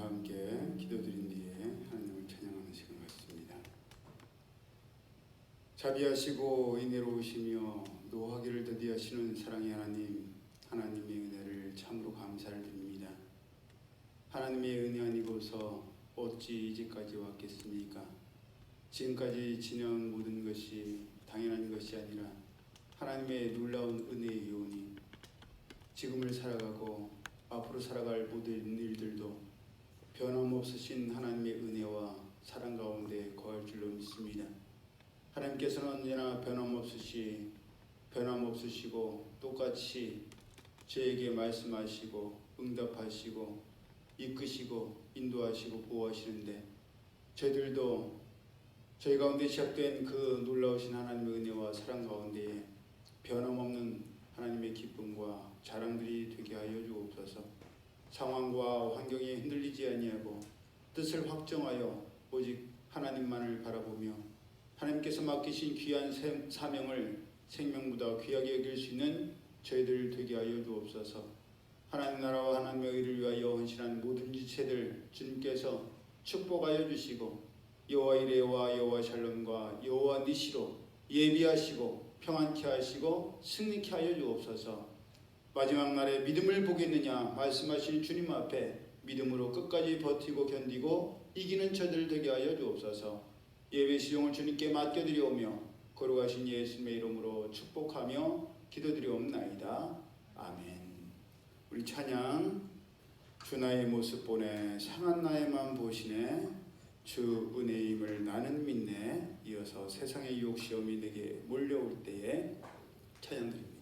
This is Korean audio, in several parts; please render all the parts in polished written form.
함께 기도드린 뒤에 하나님을 찬양하는 시간 갖습니다. 자비하시고 인애로우시며 노하기를 더디하시는 사랑의 하나님, 하나님의 은혜를 참으로 감사를 드립니다. 하나님의 은혜 아니고서 어찌 이제까지 왔겠습니까? 지금까지 지내온 모든 것이 당연한 것이 아니라 하나님의 놀라운 은혜의 요원이 지금을 살아가고 앞으로 살아갈 모든 일들도 변함없으신 하나님의 은혜와 사랑 가운데 거할 줄로 믿습니다. 하나님께서는 언제나 변함없으시고 똑같이 저에게 말씀하시고 응답하시고 이끄시고 인도하시고 보호하시는데 저희들도 저희 가운데 시작된 그 놀라우신 하나님의 은혜와 사랑 가운데에 변함없는 하나님의 기쁨과 자랑들이 되게 하여 주옵소서. 상황과 환경에 흔들리지 아니하고 뜻을 확정하여 오직 하나님만을 바라보며 하나님께서 맡기신 귀한 사명을 생명보다 귀하게 여길 수 있는 저희들 되게 하여 주옵소서. 하나님 나라와 하나님의 의를 위하여 헌신한 모든 지체들 주님께서 축복하여 주시고 여호와 이레와 여호와 샬롬과 여호와 니시로 예비하시고 평안케 하시고 승리케 하여 주옵소서. 마지막 날에 믿음을 보겠느냐 말씀하신 주님 앞에 믿음으로 끝까지 버티고 견디고 이기는 저들 되게 하여 주옵소서. 예배 시종을 주님께 맡겨드리오며 거룩하신 예수님의 이름으로 축복하며 기도드리옵나이다. 아멘. 우리 찬양 주 나의 모습 보내 상한 나의 맘 보시네 주 은혜임을 나는 믿네. 이어서 세상의 유혹 시험이 내게 몰려올 때에 찬양드립니다.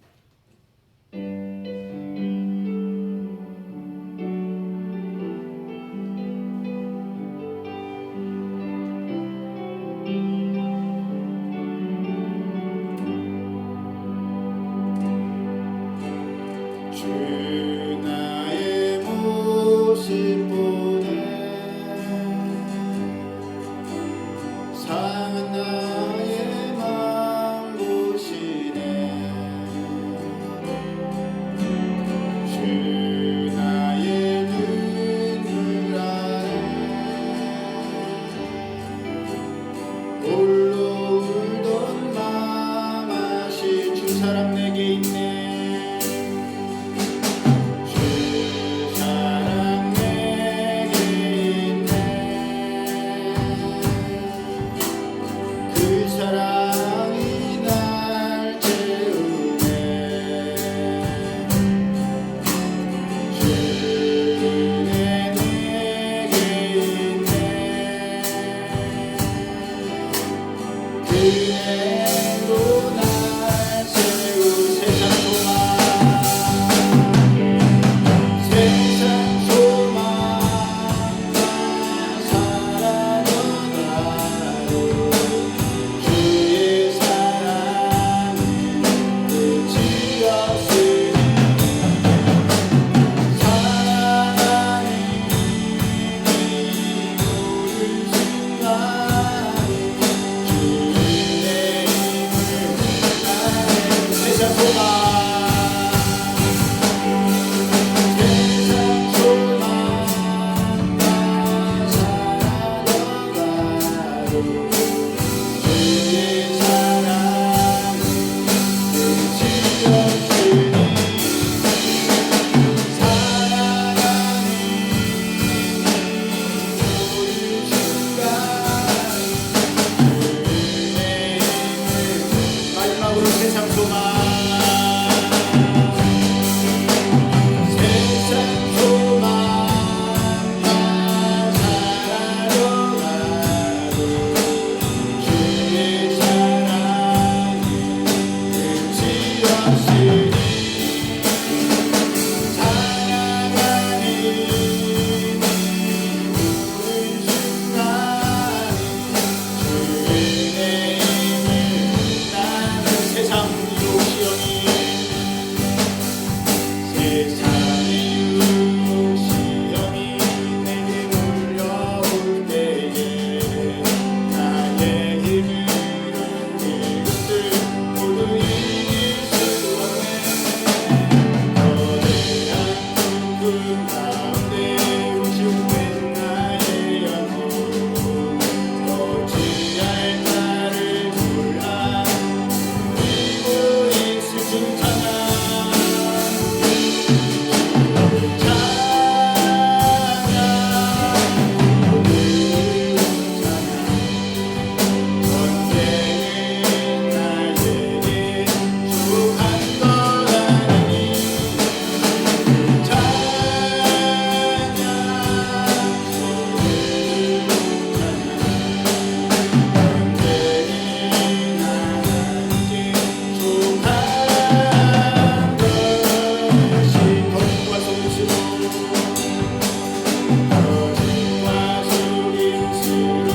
거짓과 속임수로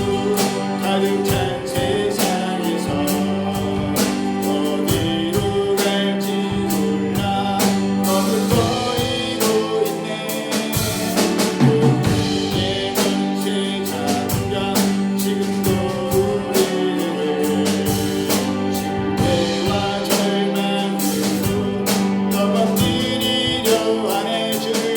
가득 찬 세상에서 어디로 갈지 몰라 머뭇거리고 있네. 우리의 권세 자주가 지금도 우리를 실패와 절망으로 넘어뜨리려 하네. 주를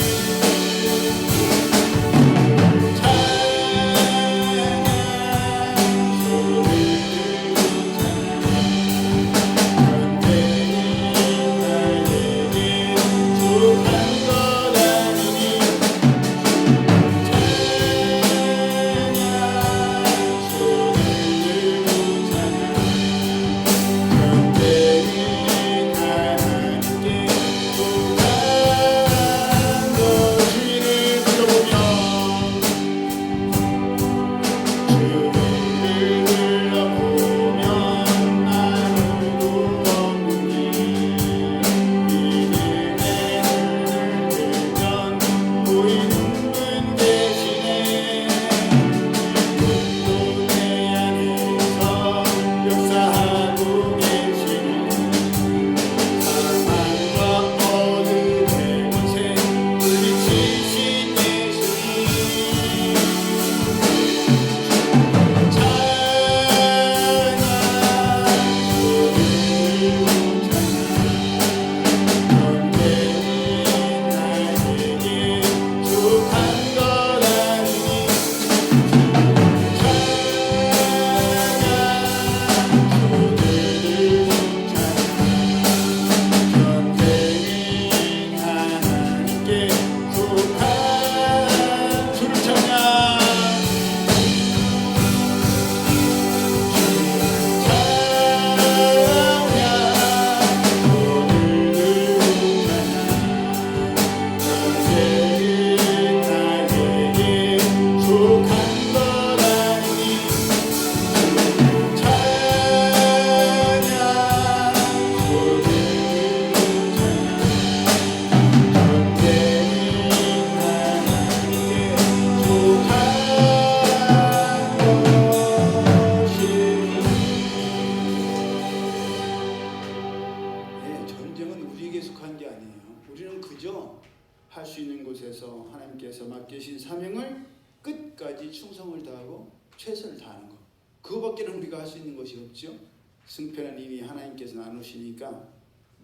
할 수 있는 곳에서 하나님께서 맡기신 사명을 끝까지 충성을 다하고 최선을 다하는 것, 그거밖에는 우리가 할 수 있는 것이 없죠. 승패는 이미 하나님께서 나누시니까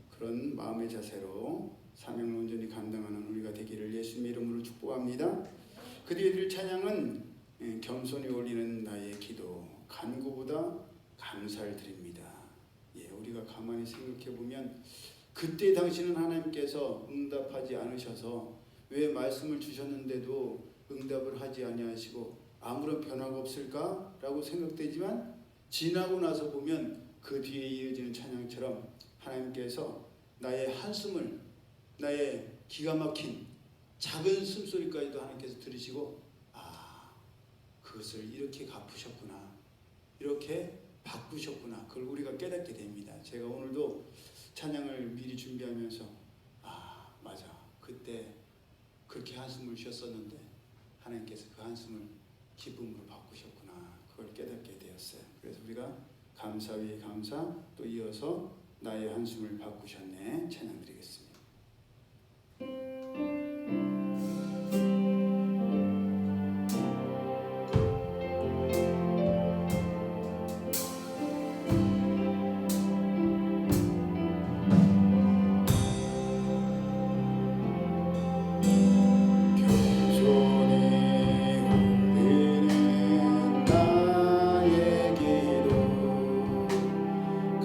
그런 마음의 자세로 사명을 온전히 감당하는 우리가 되기를 예수님의 이름으로 축복합니다. 그 뒤에 드릴 찬양은 겸손히 올리는 나의 기도, 간구보다 감사를 드립니다. 우리가 가만히 생각해 보면 그때 당시는 하나님께서 응답하지 않으셔서 왜 말씀을 주셨는데도 응답을 하지 아니하시고 아무런 변화가 없을까라고 생각되지만, 지나고 나서 보면 그 뒤에 이어지는 찬양처럼 하나님께서 나의 한숨을, 나의 기가 막힌 작은 숨소리까지도 하나님께서 들으시고, 그것을 이렇게 갚으셨구나, 이렇게 바꾸셨구나, 그걸 우리가 깨닫게 됩니다. 제가 오늘도 찬양을 미리 준비하면서 맞아, 그때 그렇게 한숨을 쉬었었는데 하나님께서 그 한숨을 기쁨으로 바꾸셨구나, 그걸 깨닫게 되었어요. 그래서 우리가 감사 위에 감사, 또 이어서 나의 한숨을 바꾸셨네 찬양 드리겠습니다.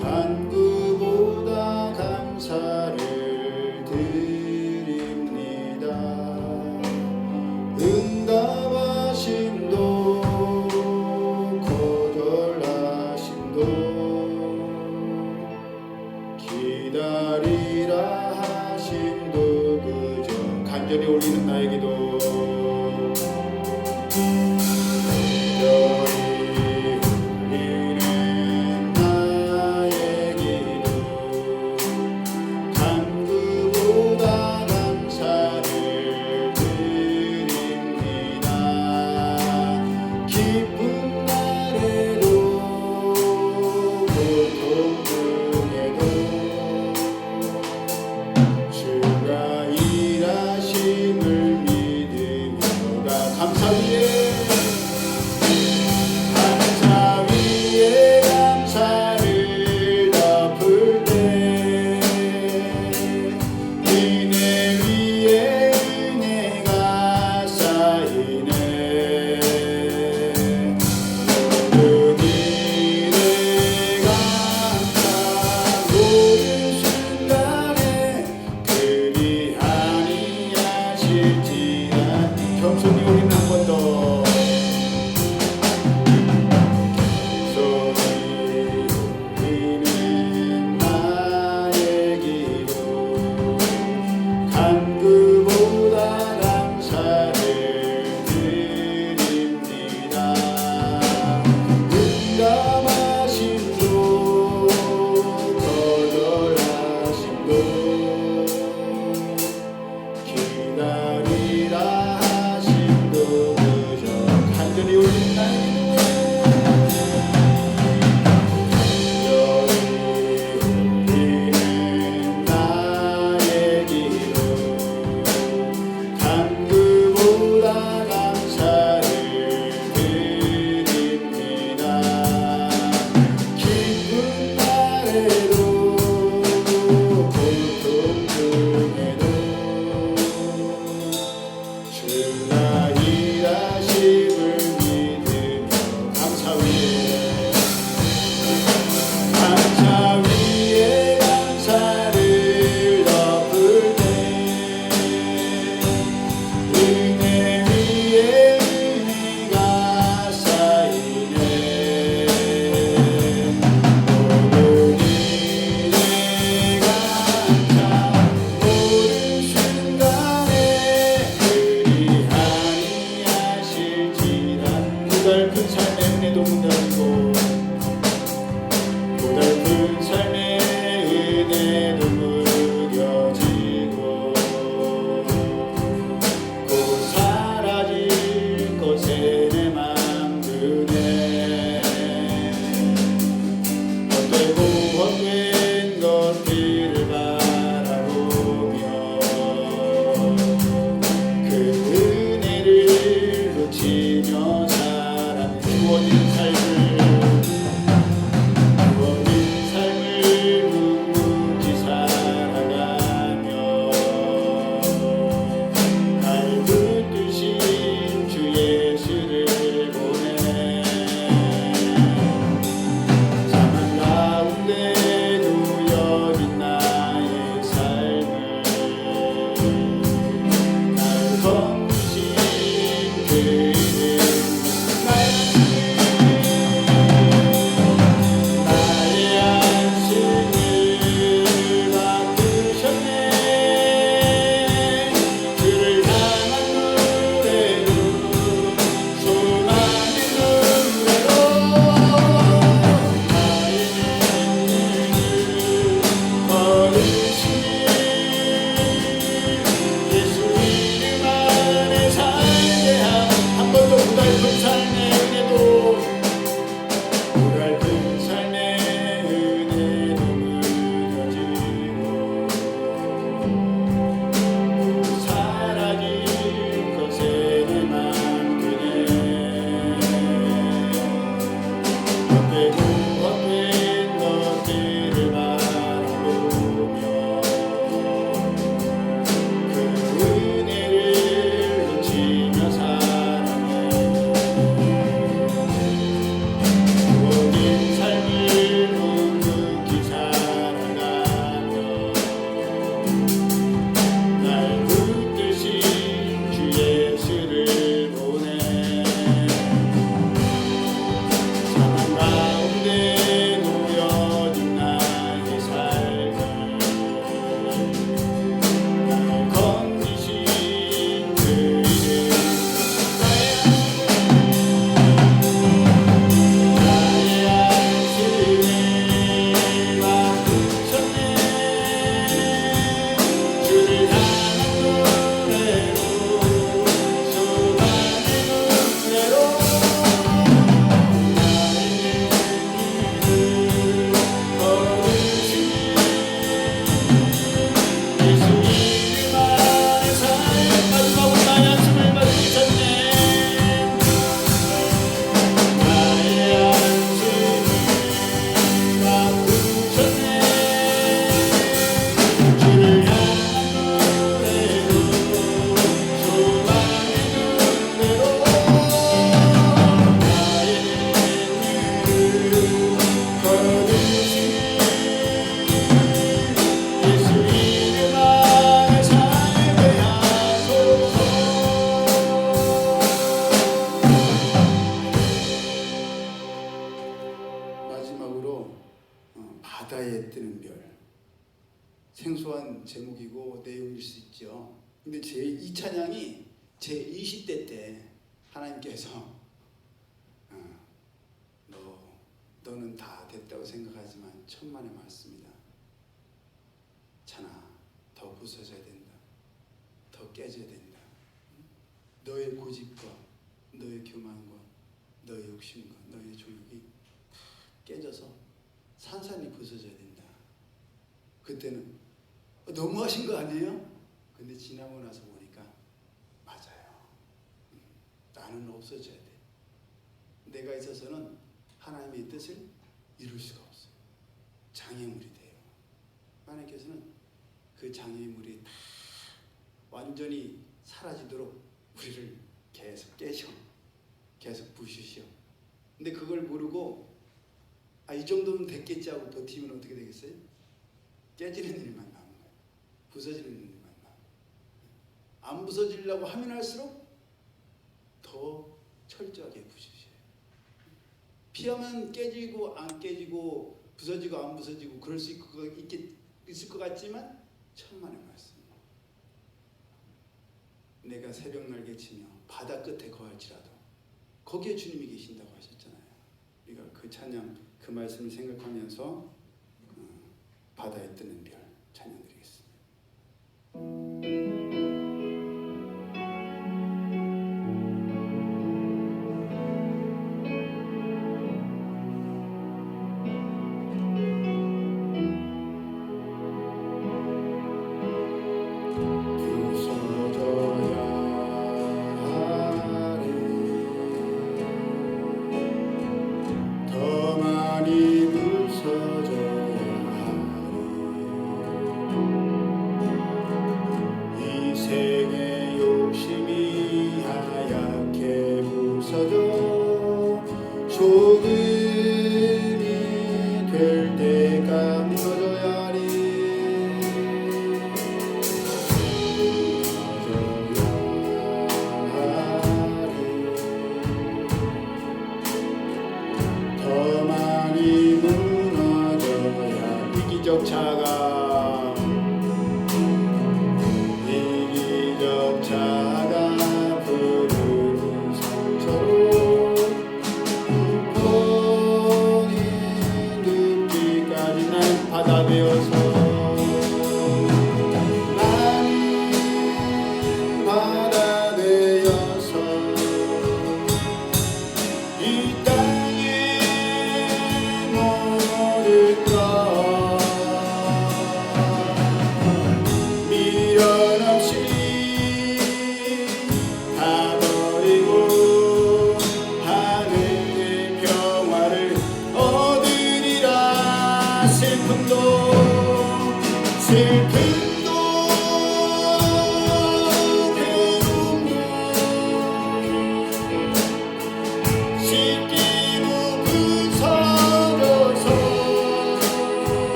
간구보다 감사를 드립니다. 응답하심도 거절하심도 기다리라 하심도 그저 간절히 올리는 나의 기도, 그가 일하심을 믿으며 감사 위에 감사를 덮을 때 은혜 위에 은혜가 쌓이네. 모든 일에 감사 모든 순간에 그리하니 하실지라. 고달픈 삶의 은혜도 무뎌지고 고달픈 삶의 은혜도 무뎌지고 곧 사라질 것에 내 맘 드네. 헛되고 헛된 것들을 바라보며 그 은혜를 놓치며 살아. 주어진 삶을 묵묵히 살아가며 날 붙드신 주 예수를 보내. 사망 가운데 놓여진 나의 삶을 날 건지신 그 이름 나의 안식을 바꾸셨네. 주를 향한 노래로 소망의 노래로 나의 눈을 걸으시니 예수 이름 안에 살게 한 번도 고달픈 삶의 은혜도 고달픈 삶의 은혜도 무뎌지고 사라질 것에 내 맘 드네. 헛되고 헛된 것들을 바라보며 그 은혜를 놓치며 살아내. 주어진 삶을 묵묵히 살아가며 날 붙드신 주 예수를 보내. 사망 가운데 놓여진 나의 삶을 날 건지신 그 이름 나의 안식을 바꾸셨네. 주를 향한 노래로 소망의 노래로 나의 눈을 걸으시니 예수 이름 안에 삶. 마지막으로 나의 안식을 바꾸셨네. 나의 안식을 바꾸셨네. 주를 향한 노래로 소망의 노래로 나의 눈을 걸으시니 예수 이름 안에 살게 하소서. 마지막으로 바다에 뜨는 별. 생소한 제목이고 내용일 수 있죠. 근데 이 찬양이 제 20대 때 하나님께서 너는 다 됐다고 생각하지만 천만의 말씀이다. 찬아, 더 부서져야 된다. 더 깨져야 된다. 너의 고집과 너의 교만과 너의 욕심과 너의 조육이 깨져서 산산이 부서져야 된다. 그때는 너무하신 거 아니에요? 근데 지나고 나서 보니까 맞아요. 나는 없어져야 돼. 내가 있어서는 하나님의 뜻을 이룰 수가 없어요. 장애물이 돼요. 하나님께서는 그 장애물이 다 완전히 사라지도록 우리를 계속 깨셔, 계속 부수셔. 근데 그걸 모르고 이 정도면 됐겠지 하고 버티면 어떻게 되겠어요? 깨지는 일만 나오는 거예요. 부서지는 일만 나오는 거예요. 안 부서지려고 하면 할수록 더 철저하게 부수셔요. 피하면 깨지고 안 깨지고 부서지고 안 부서지고 그럴 수 있을 것 같지만 천만의 말씀. 내가 새벽 날개치며 바다 끝에 거할지라도 거기에 주님이 계신다고 하셨잖아요. 우리가 그 찬양, 그 말씀을 생각하면서 바다에 뜨는 별 찬양 드리겠습니다.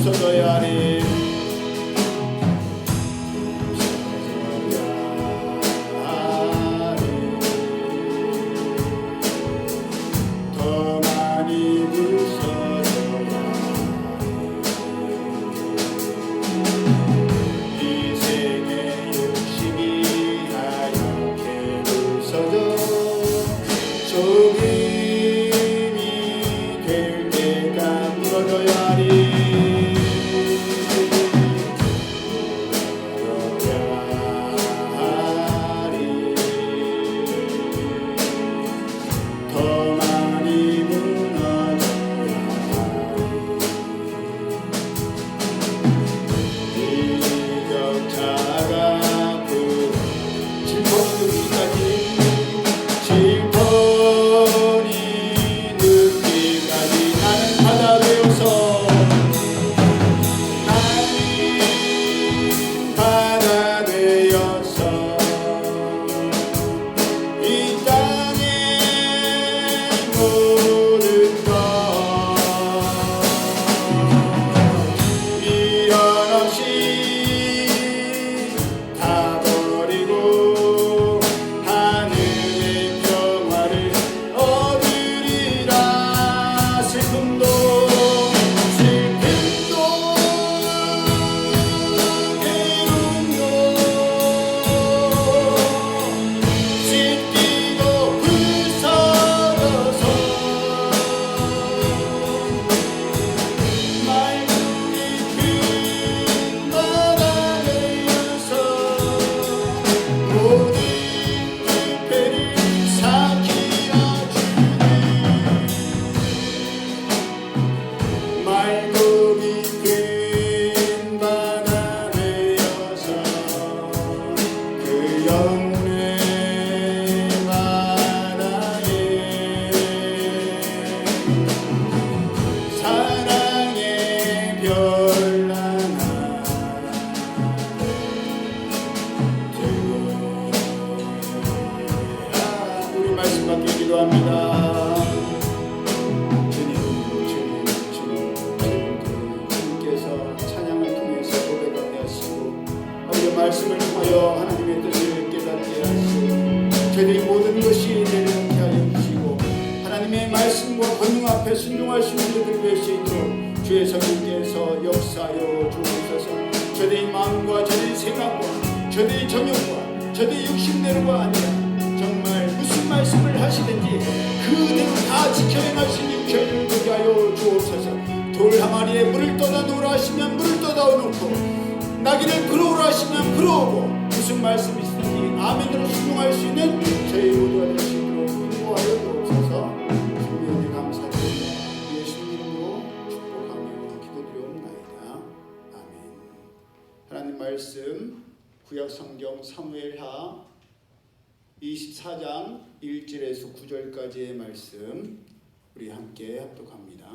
부서져야 하리. 더 많이 부서져야 이 세계 욕심이 하얗게 부서져 종임이 될 때가 무너져야 하리. 질퍽 받게 기도합니다. 주님께서 찬양을 통해서 고백하게 하시고 우리의 말씀을 통하여 하나님의 뜻을 깨닫게 하시고 저희의 모든 것이 내려놓게 하여 주시고 하나님의 말씀과 권능 앞에 순종할 수 있는 저들 될 수 있도록 주의 성령께서 역사하여 주옵소서. 저희의 마음과 저희의 생각과 저희의 정욕과 저희의 육신대로가 아니라 정말 무슨 말씀을 하시든지 그대로 다 지켜 행할 수 있는 저희를 되게 하여 주옵소서. 돌 항아리에 물을 떠다 놓으라 하시면 물을 떠다 놓고 나귀를 불어오라 하시면 불어오고 무슨 말씀이 있든지 아멘으로 순종할 수 있는 저희 모두가 될 수 있도록 인도하여 주옵소서. 주님께 감사드립니다. 예수님 이름으로 축복하며 기도드리옵나이다. 아멘. 하나님 말씀 구약 성경 사무엘하 24장 1절에서 9절까지의 말씀 우리 함께 합독합니다.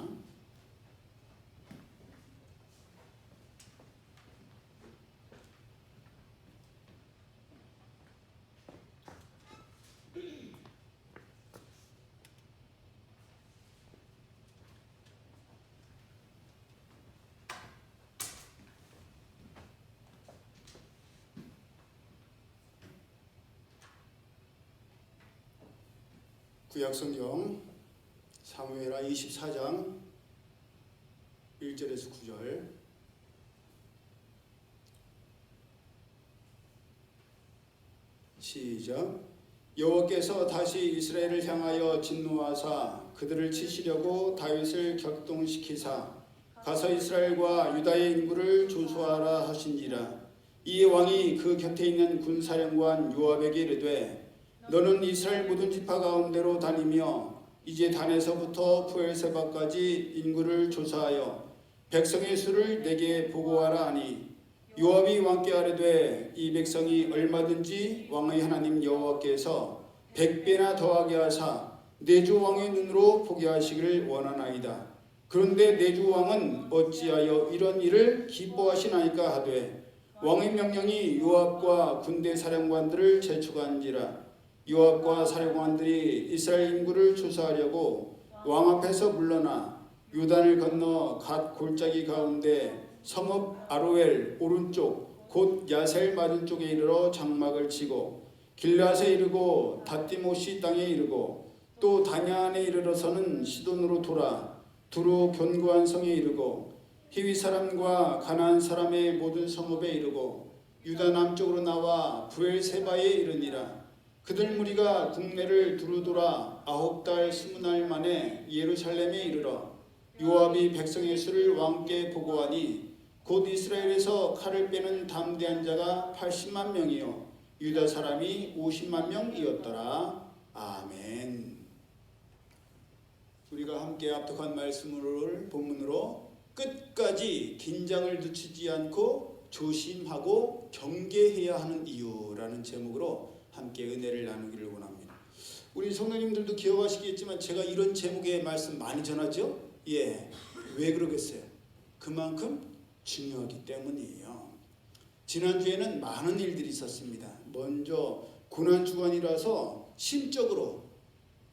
구약성경 사무엘하 24장 1절에서 9절 시작. 여호와께서 다시 이스라엘을 향하여 진노하사 그들을 치시려고 다윗을 격동시키사 가서 이스라엘과 유다의 인구를 조수하라 하신지라. 이에 왕이 그 곁에 있는 군사령관 요압에게 이르되 너는 이스라엘 모든 지파 가운데로 다니며 이제 단에서부터 부엘세바까지 인구를 조사하여 백성의 수를 내게 보고하라 하니 요압이 왕께 아뢰되 이 백성이 얼마든지 왕의 하나님 여호와께서 100배나 더하게 하사 내 주 왕의 눈으로 보게 하시기를 원하나이다. 그런데 내 주 왕은 어찌하여 이런 일을 기뻐하시나이까 하되 왕의 명령이 요압과 군대 사령관들을 재촉한지라. 요압과 사령관들이 이스라엘 인구를 조사하려고 왕 앞에서 물러나 요단을 건너 갓 골짜기 가운데 성읍 아로엘 오른쪽 곧 야셀 맞은 쪽에 이르러 장막을 치고 길앗에 이르고 다띠모시 땅에 이르고 또 다냐안에 이르러서는 시돈으로 돌아 두로 견고한 성에 이르고 히위 사람과 가나안 사람의 모든 성읍에 이르고 유다 남쪽으로 나와 부엘세바에 이르니라. 그들 무리가 국내를 두루 돌아 9달 20날 만에 예루살렘에 이르러 요압이 백성의 수를 왕께 보고하니 곧 이스라엘에서 칼을 빼는 담대한 자가 80만 명이요 유다 사람이 50만 명이었더라. 아멘. 우리가 함께 합독한 말씀을 본문으로 끝까지 긴장을 늦추지 않고 조심하고 경계해야 하는 이유라는 제목으로 함께 은혜를 나누기를 원합니다. 우리 성도님들도 기억하시겠지만 제가 이런 제목의 말씀 많이 전하죠? 예, 왜 그러겠어요? 그만큼 중요하기 때문이에요. 지난주에는 많은 일들이 있었습니다. 먼저 고난주간이라서 심적으로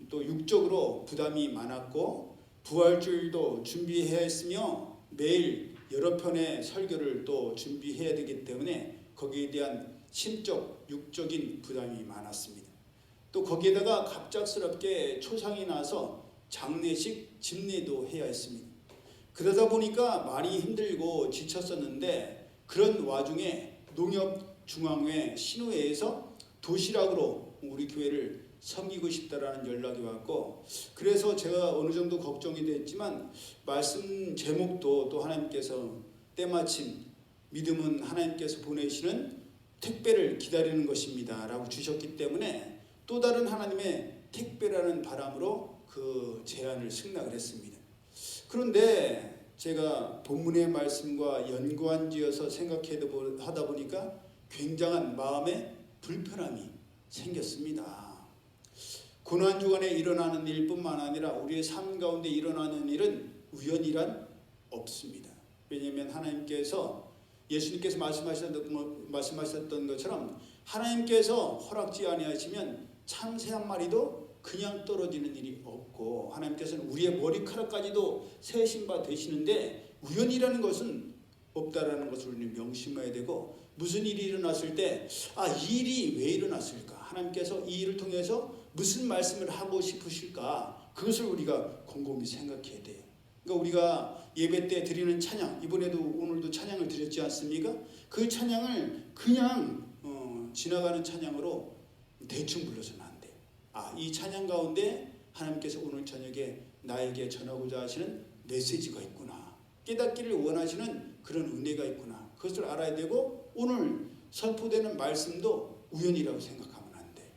또 육적으로 부담이 많았고 부활주일도 준비해야 했으며 매일 여러 편의 설교를 또 준비해야 되기 때문에 거기에 대한 심적, 육적인 부담이 많았습니다. 또 거기에다가 갑작스럽게 초상이 나서 장례식, 집례도 해야 했습니다. 그러다 보니까 많이 힘들고 지쳤었는데 그런 와중에 농협중앙회 신우회에서 도시락으로 우리 교회를 섬기고 싶다라는 연락이 왔고 그래서 제가 어느 정도 걱정이 됐지만 말씀 제목도 또 하나님께서 때마침 믿음은 하나님께서 보내시는 택배를 기다리는 것입니다 라고 주셨기 때문에 또 다른 하나님의 택배라는 바람으로 그 제안을 승낙을 했습니다. 그런데 제가 본문의 말씀과 연관지어서 생각하다 보니까 굉장한 마음의 불편함이 생겼습니다. 고난주간에 일어나는 일뿐만 아니라 우리의 삶 가운데 일어나는 일은 우연이란 없습니다. 왜냐하면 하나님께서 예수님께서 말씀하셨던 것처럼 하나님께서 허락지 아니하시면 참새 한 마리도 그냥 떨어지는 일이 없고 하나님께서는 우리의 머리카락까지도 세신 바 되시는데 우연이라는 것은 없다라는 것을 우리는 명심해야 되고 무슨 일이 일어났을 때 이 일이 왜 일어났을까? 하나님께서 이 일을 통해서 무슨 말씀을 하고 싶으실까? 그것을 우리가 곰곰이 생각해야 돼요. 그러니까 우리가 예배 때 드리는 찬양, 이번에도 오늘도 찬양을 드렸지 않습니까? 그 찬양을 그냥 지나가는 찬양으로 대충 불러서는 안 돼요. 이 찬양 가운데 하나님께서 오늘 저녁에 나에게 전하고자 하시는 메시지가 있구나. 깨닫기를 원하시는 그런 은혜가 있구나. 그것을 알아야 되고 오늘 선포되는 말씀도 우연이라고 생각하면 안 돼.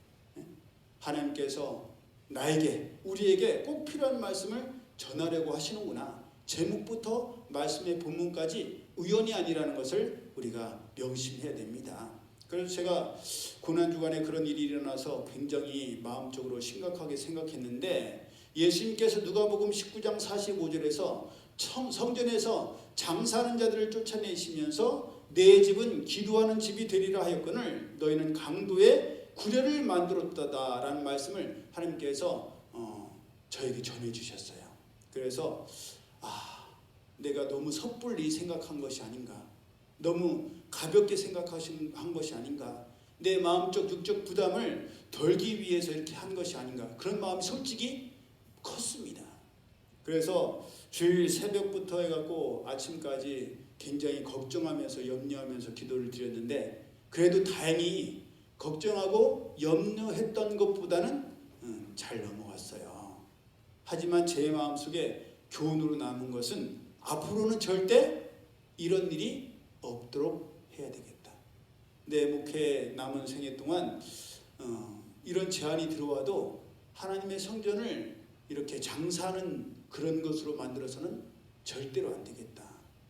하나님께서 나에게, 우리에게 꼭 필요한 말씀을 전하려고 하시는구나. 제목부터 말씀의 본문까지 우연이 아니라는 것을 우리가 명심해야 됩니다. 그래서 제가 고난주간에 그런 일이 일어나서 굉장히 마음적으로 심각하게 생각했는데 예수님께서 누가복음 19장 45절에서 성전에서 장사하는 자들을 쫓아내시면서 내 집은 기도하는 집이 되리라 하였거늘 너희는 강도의 구례를 만들었다라는 말씀을 하나님께서 저에게 전해주셨어요. 그래서 내가 너무 섣불리 생각한 것이 아닌가, 너무 가볍게 생각한 것이 아닌가, 내 마음적 육적 부담을 덜기 위해서 이렇게 한 것이 아닌가, 그런 마음이 솔직히 컸습니다. 그래서 주일 새벽부터 해갖고 아침까지 굉장히 걱정하면서 염려하면서 기도를 드렸는데 그래도 다행히 걱정하고 염려했던 것보다는 잘 넘어갔어요. 하지만 제 마음속에 교훈으로 남은 것은 앞으로는 절대 이런 일이 없도록 해야 되겠다. 내 목회 남은 생애 동안 이런 제안이 들어와도 하나님의 성전을 이렇게 장사하는 그런 것으로 만들어서는 절대로 안 되겠다.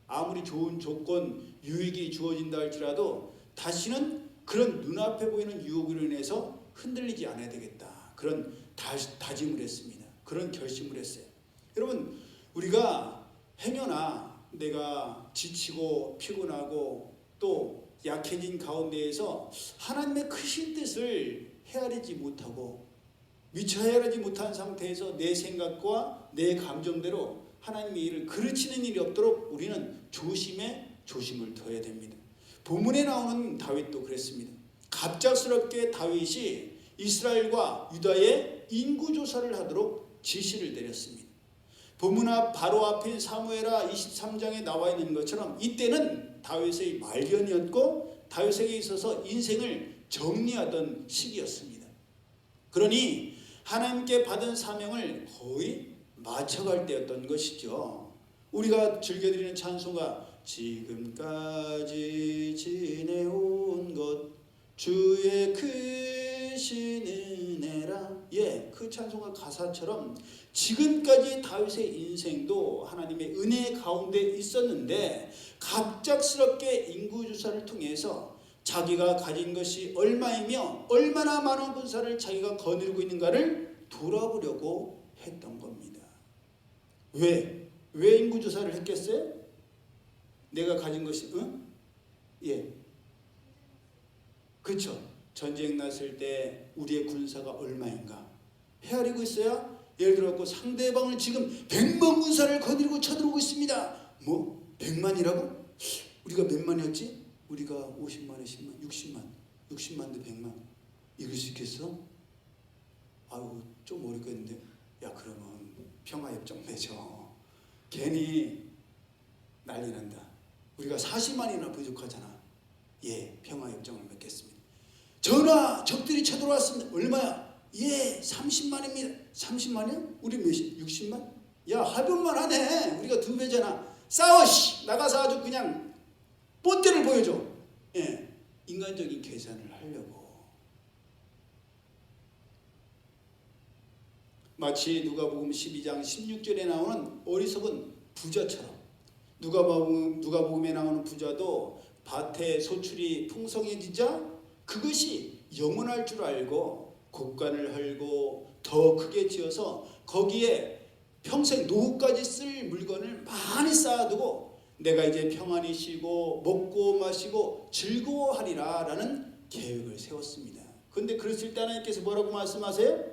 아무리 좋은 조건, 유익이 주어진다 할지라도 다시는 그런 눈앞에 보이는 유혹으로 인해서 흔들리지 않아야 되겠다. 그런 다짐을 했습니다. 그런 결심을 했어요. 여러분, 우리가 행여나 내가 지치고 피곤하고 또 약해진 가운데에서 하나님의 크신 뜻을 헤아리지 못하고 미처 헤아리지 못한 상태에서 내 생각과 내 감정대로 하나님의 일을 그르치는 일이 없도록 우리는 조심을 둬야 됩니다. 본문에 나오는 다윗도 그랬습니다. 갑작스럽게 다윗이 이스라엘과 유다의 인구조사를 하도록 지시를 내렸습니다. 본문 앞 바로 앞인 사무엘하 23장에 나와 있는 것처럼 이때는 다윗의 말년이었고 다윗에게 있어서 인생을 정리하던 시기였습니다. 그러니 하나님께 받은 사명을 거의 마쳐갈 때였던 것이죠. 우리가 즐겨드리는 찬송가 지금까지 지내온 것 주의 크신 은혜라, 그 찬송가 가사처럼 지금까지 다윗의 인생도 하나님의 은혜 가운데 있었는데 갑작스럽게 인구조사를 통해서 자기가 가진 것이 얼마이며 얼마나 많은 군사를 자기가 거느리고 있는가를 돌아보려고 했던 겁니다. 왜 인구조사를 했겠어요? 내가 가진 것이 그렇죠. 전쟁 났을 때 우리의 군사가 얼마인가 헤아리고 있어야, 예를 들어 상대방을 지금 100만 군사를 거느리고 쳐들어오고 있습니다. 100만이라고? 우리가 몇 만이었지? 우리가 50만에 10만, 60만 대 100만 이길 수 있겠어? 좀 어렵겠는데. 그러면 평화협정 맺어. 괜히 난리 난다. 우리가 40만이나 부족하잖아. 평화협정을 맺겠습니다. 전하, 적들이 쳐들어왔습니다. 얼마야? 30만입니다. 30만이야? 우리 몇이? 60만? 할변만 하네. 우리가 2배잖아. 싸워! 나가서 아주 그냥 뽐때를 보여줘. 인간적인 계산을 하려고. 마치 누가복음 12장 16절에 나오는 어리석은 부자처럼, 누가복음에 나오는 부자도 밭에 소출이 풍성해지자 그것이 영원할 줄 알고 곡간을 헐고 더 크게 지어서 거기에 평생 노후까지 쓸 물건을 많이 쌓아두고 내가 이제 평안히 쉬고 먹고 마시고 즐거워하리라 라는 계획을 세웠습니다. 그런데 그랬을 때 하나님께서 뭐라고 말씀하세요?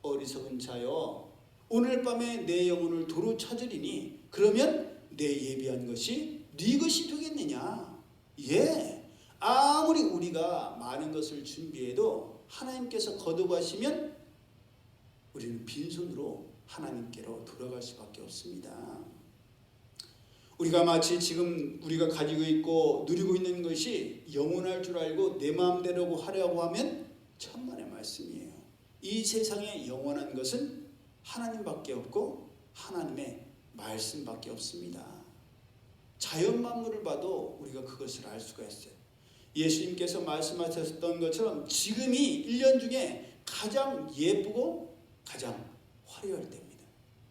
어리석은 자여 오늘 밤에 내 영혼을 도로 찾으리니 그러면 내 예비한 것이 네 것이 되겠느냐. 아무리 우리가 많은 것을 준비해도 하나님께서 거듭하시면 우리는 빈손으로 하나님께로 돌아갈 수밖에 없습니다. 우리가 마치 지금 우리가 가지고 있고 누리고 있는 것이 영원할 줄 알고 내 마음대로 하려고 하면 천만의 말씀이에요. 이 세상에 영원한 것은 하나님밖에 없고 하나님의 말씀밖에 없습니다. 자연 만물을 봐도 우리가 그것을 알 수가 있어요. 예수님께서 말씀하셨던 것처럼 지금이 1년 중에 가장 예쁘고 가장 화려할 때입니다.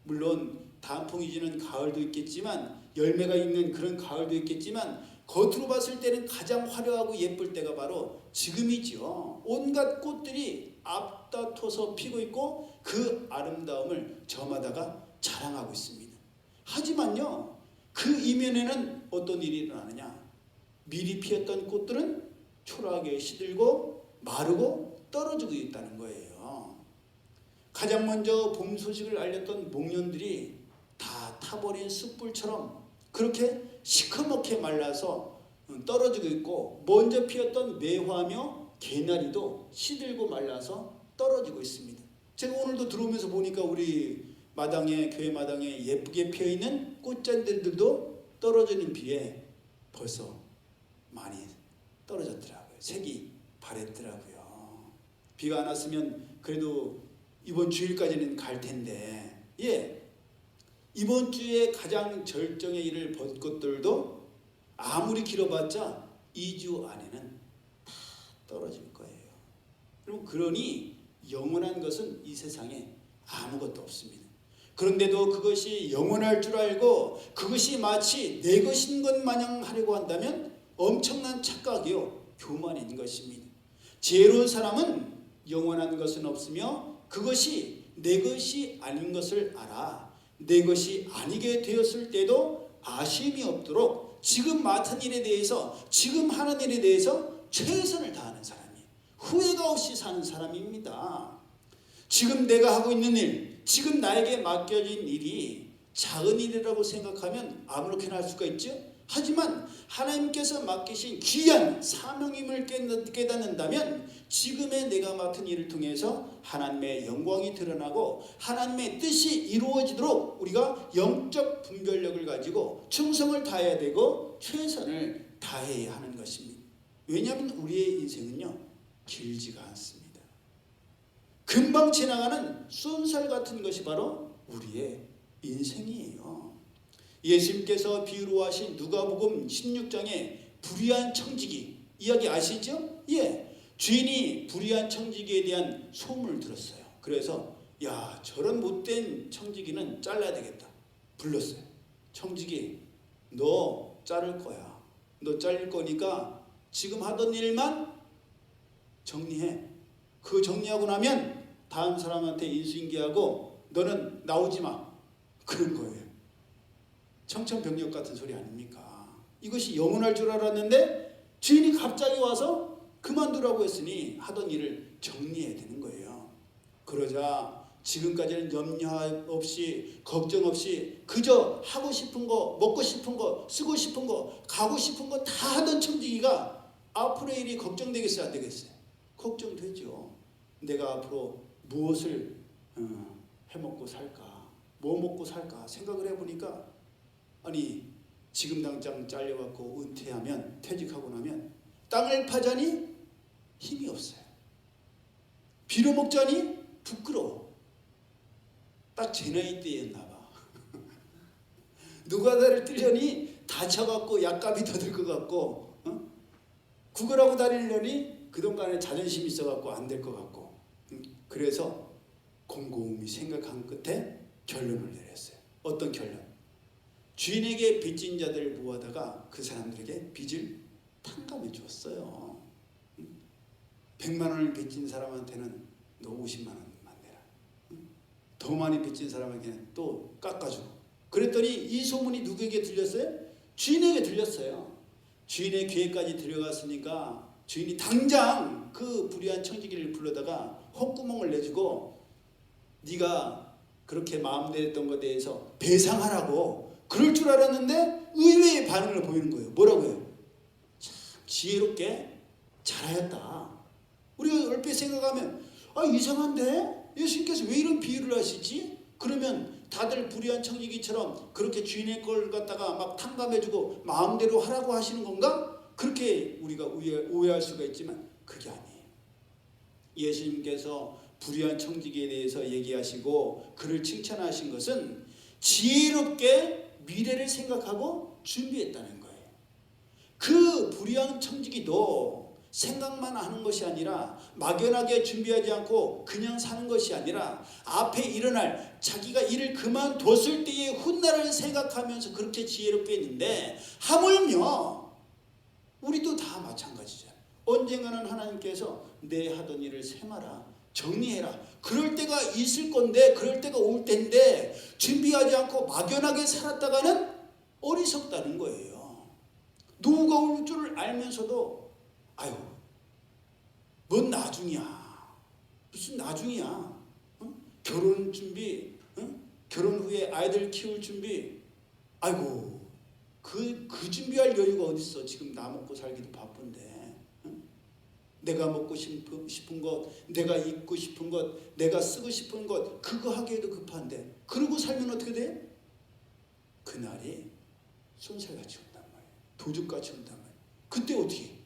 물론 단풍이 지는 가을도 있겠지만 열매가 있는 그런 가을도 있겠지만 겉으로 봤을 때는 가장 화려하고 예쁠 때가 바로 지금이죠. 온갖 꽃들이 앞다퉈서 피고 있고 그 아름다움을 저마다가 자랑하고 있습니다. 하지만요, 그 이면에는 어떤 일이 일어나느냐. 미리 피었던 꽃들은 초라하게 시들고 마르고 떨어지고 있다는 거예요. 가장 먼저 봄 소식을 알렸던 목련들이 다 타버린 숯불처럼 그렇게 시커멓게 말라서 떨어지고 있고, 먼저 피었던 매화며 개나리도 시들고 말라서 떨어지고 있습니다. 제가 오늘도 들어오면서 보니까 우리 마당에, 교회 마당에 예쁘게 피어있는 꽃잔들도 떨어지는 비에 벌써 많이 떨어졌더라고요. 색이 바랬더라고요. 비가 안 왔으면 그래도 이번 주일까지는 갈 텐데, 이번 주에 가장 절정의 일을 본 것들도 아무리 길어봤자 2주 안에는 다 떨어질 거예요. 그럼 그러니 영원한 것은 이 세상에 아무것도 없습니다. 그런데도 그것이 영원할 줄 알고 그것이 마치 내 것인 것 마냥 하려고 한다면 엄청난 착각이요, 교만인 것입니다. 지혜로운 사람은 영원한 것은 없으며 그것이 내 것이 아닌 것을 알아 내 것이 아니게 되었을 때도 아쉬움이 없도록 지금 맡은 일에 대해서, 지금 하는 일에 대해서 최선을 다하는 사람이에요. 후회가 없이 사는 사람입니다. 지금 내가 하고 있는 일, 지금 나에게 맡겨진 일이 작은 일이라고 생각하면 아무렇게나 할 수가 있죠. 하지만 하나님께서 맡기신 귀한 사명임을 깨닫는다면 지금의 내가 맡은 일을 통해서 하나님의 영광이 드러나고 하나님의 뜻이 이루어지도록 우리가 영적 분별력을 가지고 충성을 다해야 되고 최선을 다해야 하는 것입니다. 왜냐하면 우리의 인생은요, 길지가 않습니다. 금방 지나가는 쏜살 같은 것이 바로 우리의 인생이에요. 예수님께서 비유로 하신 누가복음 16장에 불의한 청지기 이야기 아시죠? 주인이 불의한 청지기에 대한 소문을 들었어요. 그래서 저런 못된 청지기는 잘라야 되겠다 불렀어요. 청지기, 너 자를 거야. 너 잘릴 거니까 지금 하던 일만 정리해. 그 정리하고 나면 다음 사람한테 인수인계하고 너는 나오지 마. 그런 거예요. 청천벽력 같은 소리 아닙니까? 이것이 영원할 줄 알았는데 주인이 갑자기 와서 그만두라고 했으니 하던 일을 정리해야 되는 거예요. 그러자 지금까지는 염려 없이 걱정 없이 그저 하고 싶은 거, 먹고 싶은 거, 쓰고 싶은 거, 가고 싶은 거 다 하던 청지기가 앞으로의 일이 걱정되겠어요, 안 되겠어요? 걱정되죠. 내가 앞으로 무엇을 해먹고 살까, 뭐 먹고 살까 생각을 해보니까 아니 지금 당장 잘려갖고 은퇴하면, 퇴직하고 나면 땅을 파자니 힘이 없어요. 빌어먹자니 부끄러워. 딱 제 나이 때였나 봐. 노가다를 뜨려니 다쳐갖고 약값이 더 들 것 같고, 구걸하고 다니려니 그동안에 자존심이 있어갖고 안 될 것 같고, 그래서 곰곰이 생각한 끝에 결론을 내렸어요. 어떤 결론? 주인에게 빚진 자들 모아다가 그 사람들에게 빚을 탕감해 줬어요. 100만 원을 빚진 사람한테는 너 50만 원만 내라. 더 많이 빚진 사람에게는 또 깎아주고. 그랬더니 이 소문이 누구에게 들렸어요? 주인에게 들렸어요. 주인의 궤까지 들어갔으니까 주인이 당장 그 불의한 청지기를 불러다가 헛구멍을 내주고 네가 그렇게 마음대로 했던 것에 대해서 배상하라고 그럴 줄 알았는데 의외의 반응을 보이는 거예요. 뭐라고요? 참 지혜롭게 잘하였다. 우리가 얼핏 생각하면 이상한데? 예수님께서 왜 이런 비유를 하시지? 그러면 다들 불의한 청지기처럼 그렇게 주인의 걸 갖다가 막 탕감해주고 마음대로 하라고 하시는 건가? 그렇게 우리가 오해할 수가 있지만 그게 아니에요. 예수님께서 불의한 청지기에 대해서 얘기하시고 그를 칭찬하신 것은 지혜롭게 미래를 생각하고 준비했다는 거예요. 그 불의한 청지기도 생각만 하는 것이 아니라 막연하게 준비하지 않고 그냥 사는 것이 아니라 앞에 일어날 자기가 일을 그만뒀을 때의 훗날을 생각하면서 그렇게 지혜롭게 했는데 하물며 우리도 다 마찬가지잖아요. 언젠가는 하나님께서 내 하던 일을 세마라 정리해라. 그럴 때가 있을 건데 그럴 때가 올 텐데 준비하지 않고 막연하게 살았다가는 어리석다는 거예요. 노후가 올 줄을 알면서도 아유 뭔 나중이야. 무슨 나중이야. 어? 결혼 준비, 결혼 후에 아이들 키울 준비. 아이고 그 준비할 여유가 어딨어. 지금 나 먹고 살기도 바쁜데. 내가 먹고 싶은 것, 내가 입고 싶은 것, 내가 쓰고 싶은 것 그거 하기에도 급한데 그러고 살면 어떻게 돼? 그날이 쏜살같이 온단 말이에요. 도둑같이 온단 말이에요. 그때 어떻게 해?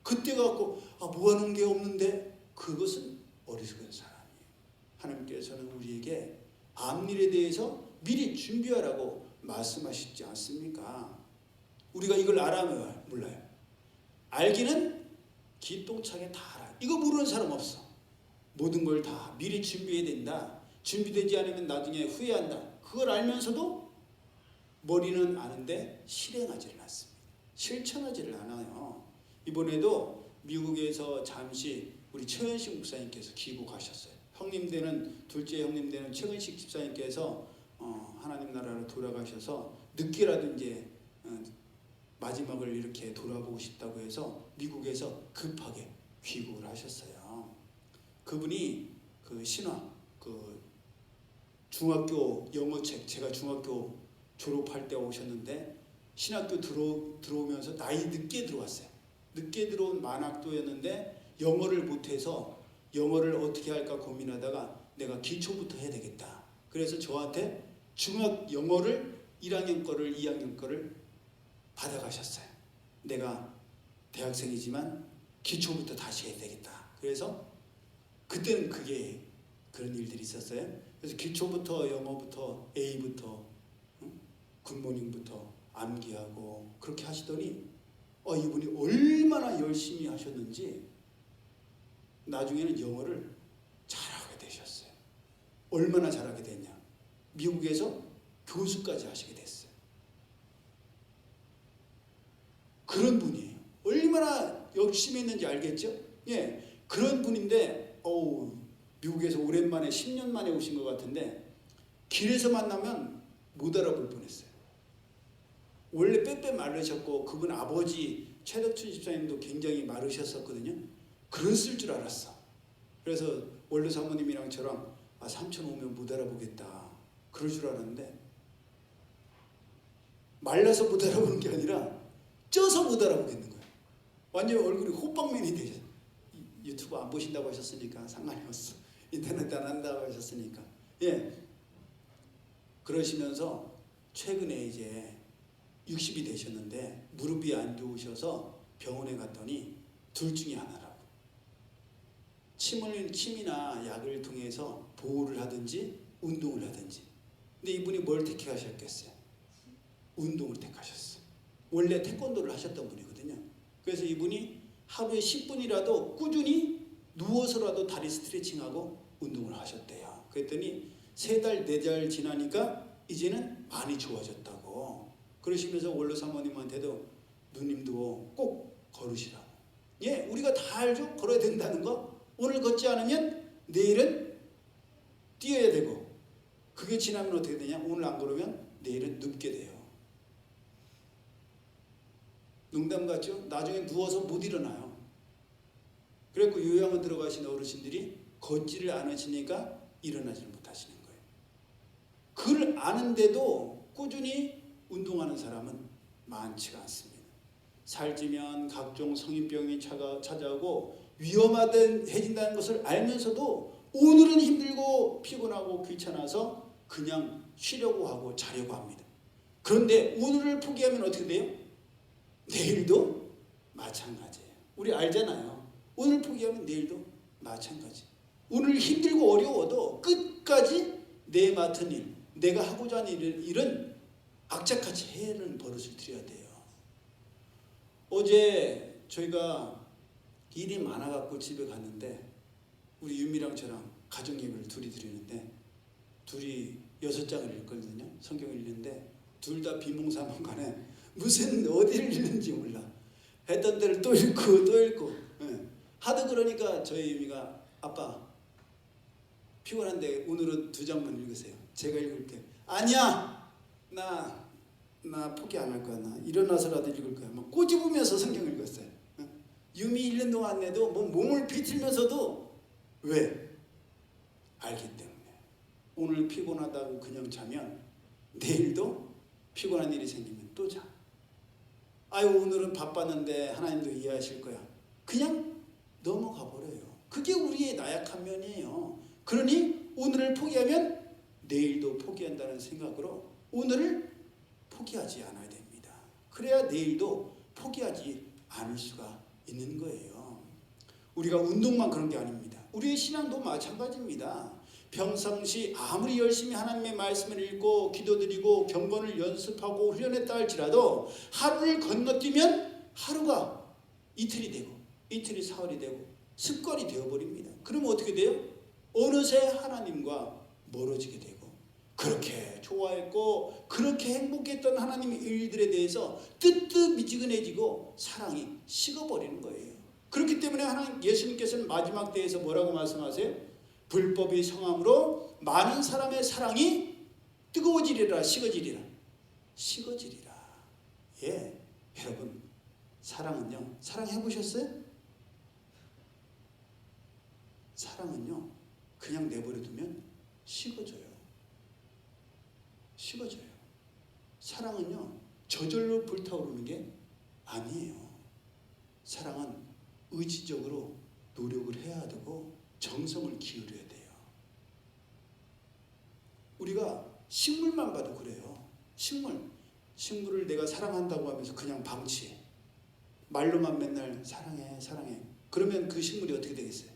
그때 갖고 모아놓은 게 없는데 그것은 어리석은 사람이에요. 하나님께서는 우리에게 앞일에 대해서 미리 준비하라고 말씀하시지 않습니까? 우리가 이걸 알아면 몰라요. 알기는 기똥차게 다 알아요. 이거 모르는 사람 없어. 모든 걸 다 미리 준비해야 된다. 준비되지 않으면 나중에 후회한다. 그걸 알면서도 머리는 아는데 실행하지를 않습니다. 실천하지를 않아요. 이번에도 미국에서 잠시 우리 최은식 목사님께서 귀국하셨어요. 형님 되는 둘째 형님 되는 최은식 집사님께서 하나님 나라로 돌아가셔서 늦게라도 이제 마지막을 이렇게 돌아보고 싶다고 해서 미국에서 급하게 귀국을 하셨어요. 그분이 그 신화 그 중학교 영어책 제가 중학교 졸업할 때 오셨는데 신학교 들어오면서 나이 늦게 들어왔어요. 늦게 들어온 만학도였는데 영어를 못해서 영어를 어떻게 할까 고민하다가 내가 기초부터 해야 되겠다. 그래서 저한테 중학 영어를 1학년 거를 2학년 거를 받아가셨어요. 내가 대학생이지만 기초부터 다시 해야 되겠다. 그래서 그때는 그게 그런 일들이 있었어요. 그래서 기초부터 영어부터 A부터 굿모닝부터 암기하고 그렇게 하시더니 이분이 얼마나 열심히 하셨는지 나중에는 영어를 잘하게 되셨어요. 얼마나 잘하게 됐냐. 미국에서 교수까지 하시게 됐어요. 그런 분이에요. 얼마나 열심히 했는지 알겠죠? 예, 그런 분인데 미국에서 오랜만에 10년 만에 오신 것 같은데 길에서 만나면 못 알아볼 뻔했어요. 원래 빼빼 마르셨고 그분 아버지 최덕춘 집사님도 굉장히 마르셨었거든요. 그랬을 줄 알았어. 그래서 원로 사모님이랑처럼 삼촌 오면 못 알아보겠다 그럴 줄 알았는데 말라서 못 알아보는 게 아니라 쪄서 못 알아보겠는 거예요. 완전 얼굴이 호빵맨이 되셨어요. 유튜브 안 보신다고 하셨으니까 상관이 없어. 인터넷 안 한다고 하셨으니까. 예. 그러시면서 최근에 이제 60이 되셨는데 무릎이 안 좋으셔서 병원에 갔더니 둘 중에 하나라고. 침이나 약을 통해서 보호를 하든지 운동을 하든지. 근데 이분이 뭘 택하셨겠어요? 운동을 택하셨어요. 원래 태권도를 하셨던 분이거든요. 그래서 이분이 하루에 10분이라도 꾸준히 누워서라도 다리 스트레칭하고 운동을 하셨대요. 그랬더니 3달, 4달 지나니까 이제는 많이 좋아졌다고. 그러시면서 원로 사모님한테도 누님도 꼭 걸으시라고. 예, 우리가 다 알죠? 걸어야 된다는 거. 오늘 걷지 않으면 내일은 뛰어야 되고 그게 지나면 어떻게 되냐? 오늘 안 걸으면 내일은 눕게 돼요. 농담 같죠? 나중에 누워서 못 일어나요. 그래서 요양원 들어가신 어르신들이 걷지를 않으시니까 일어나지를 못하시는 거예요. 그걸 아는데도 꾸준히 운동하는 사람은 많지가 않습니다. 살찌면 각종 성인병이 찾아오고 위험해진다는 것을 알면서도 오늘은 힘들고 피곤하고 귀찮아서 그냥 쉬려고 하고 자려고 합니다. 그런데 오늘을 포기하면 어떻게 돼요? 내일도 마찬가지예요. 우리 알잖아요. 오늘 포기하면 내일도 마찬가지. 오늘 힘들고 어려워도 끝까지 내 맡은 일, 내가 하고자 하는 일은 악착같이 해야 하는 버릇을 들여야 돼요. 어제 저희가 일이 많아갖고 집에 갔는데 우리 유미랑 저랑 가정 예배를 둘이 드리는데 둘이 6장을 읽거든요. 성경을 읽는데 둘 다 비몽사몽간에 무슨 어디를 읽는지 몰라. 했던 때를 또 읽고 또 읽고 하도 그러니까 저희 유미가 아빠 피곤한데 오늘은 2장만 읽으세요. 제가 읽을게. 아니야 나 포기 안 할 거야. 나 일어나서라도 읽을 거야. 막 꼬집으면서 성경을 읽었어요. 유미 읽는 동안 내도 뭐 몸을 비틀면서도 왜? 알기 때문에. 오늘 피곤하다고 그냥 자면 내일도 피곤한 일이 생기면 또 자. 아유 오늘은 바빴는데 하나님도 이해하실 거야. 그냥 넘어가 버려요. 그게 우리의 나약한 면이에요. 그러니 오늘을 포기하면 내일도 포기한다는 생각으로 오늘을 포기하지 않아야 됩니다. 그래야 내일도 포기하지 않을 수가 있는 거예요. 우리가 운동만 그런 게 아닙니다. 우리의 신앙도 마찬가지입니다. 평상시 아무리 열심히 하나님의 말씀을 읽고 기도드리고 경건을 연습하고 훈련했다 할지라도 하루를 건너뛰면 하루가 이틀이 되고 이틀이 사흘이 되고 습관이 되어버립니다. 그러면 어떻게 돼요? 어느새 하나님과 멀어지게 되고 그렇게 좋아했고 그렇게 행복했던 하나님의 일들에 대해서 뜨뜻미지근해지고 사랑이 식어버리는 거예요. 그렇기 때문에 하나님 예수님께서는 마지막 때에서 뭐라고 말씀하세요? 불법이 성함으로 많은 사람의 사랑이 뜨거워지리라 식어지리라. 예, 여러분 사랑은요. 사랑해보셨어요? 사랑은요. 그냥 내버려두면 식어져요. 사랑은요. 저절로 불타오르는 게 아니에요. 사랑은 의지적으로 노력을 해야 되고 정성을 기울여야 돼요. 우리가 식물만 봐도 그래요. 식물을 내가 사랑한다고 하면서 그냥 방치해. 말로만 맨날 사랑해. 그러면 그 식물이 어떻게 되겠어요?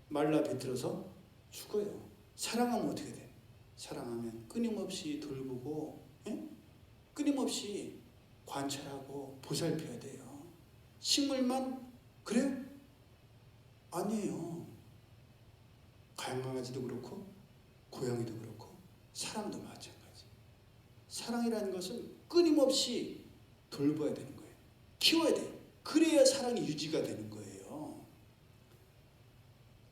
말라 비틀어서 죽어요. 사랑하면 어떻게 돼? 사랑하면 끊임없이 돌보고 끊임없이 관찰하고 보살펴야 돼요. 식물만 그래요? 아니에요. 강아지도 그렇고 고양이도 그렇고 사람도 마찬가지. 사랑이라는 것은 끊임없이 돌봐야 되는 거예요. 키워야 돼요. 그래야 사랑이 유지가 되는 거예요.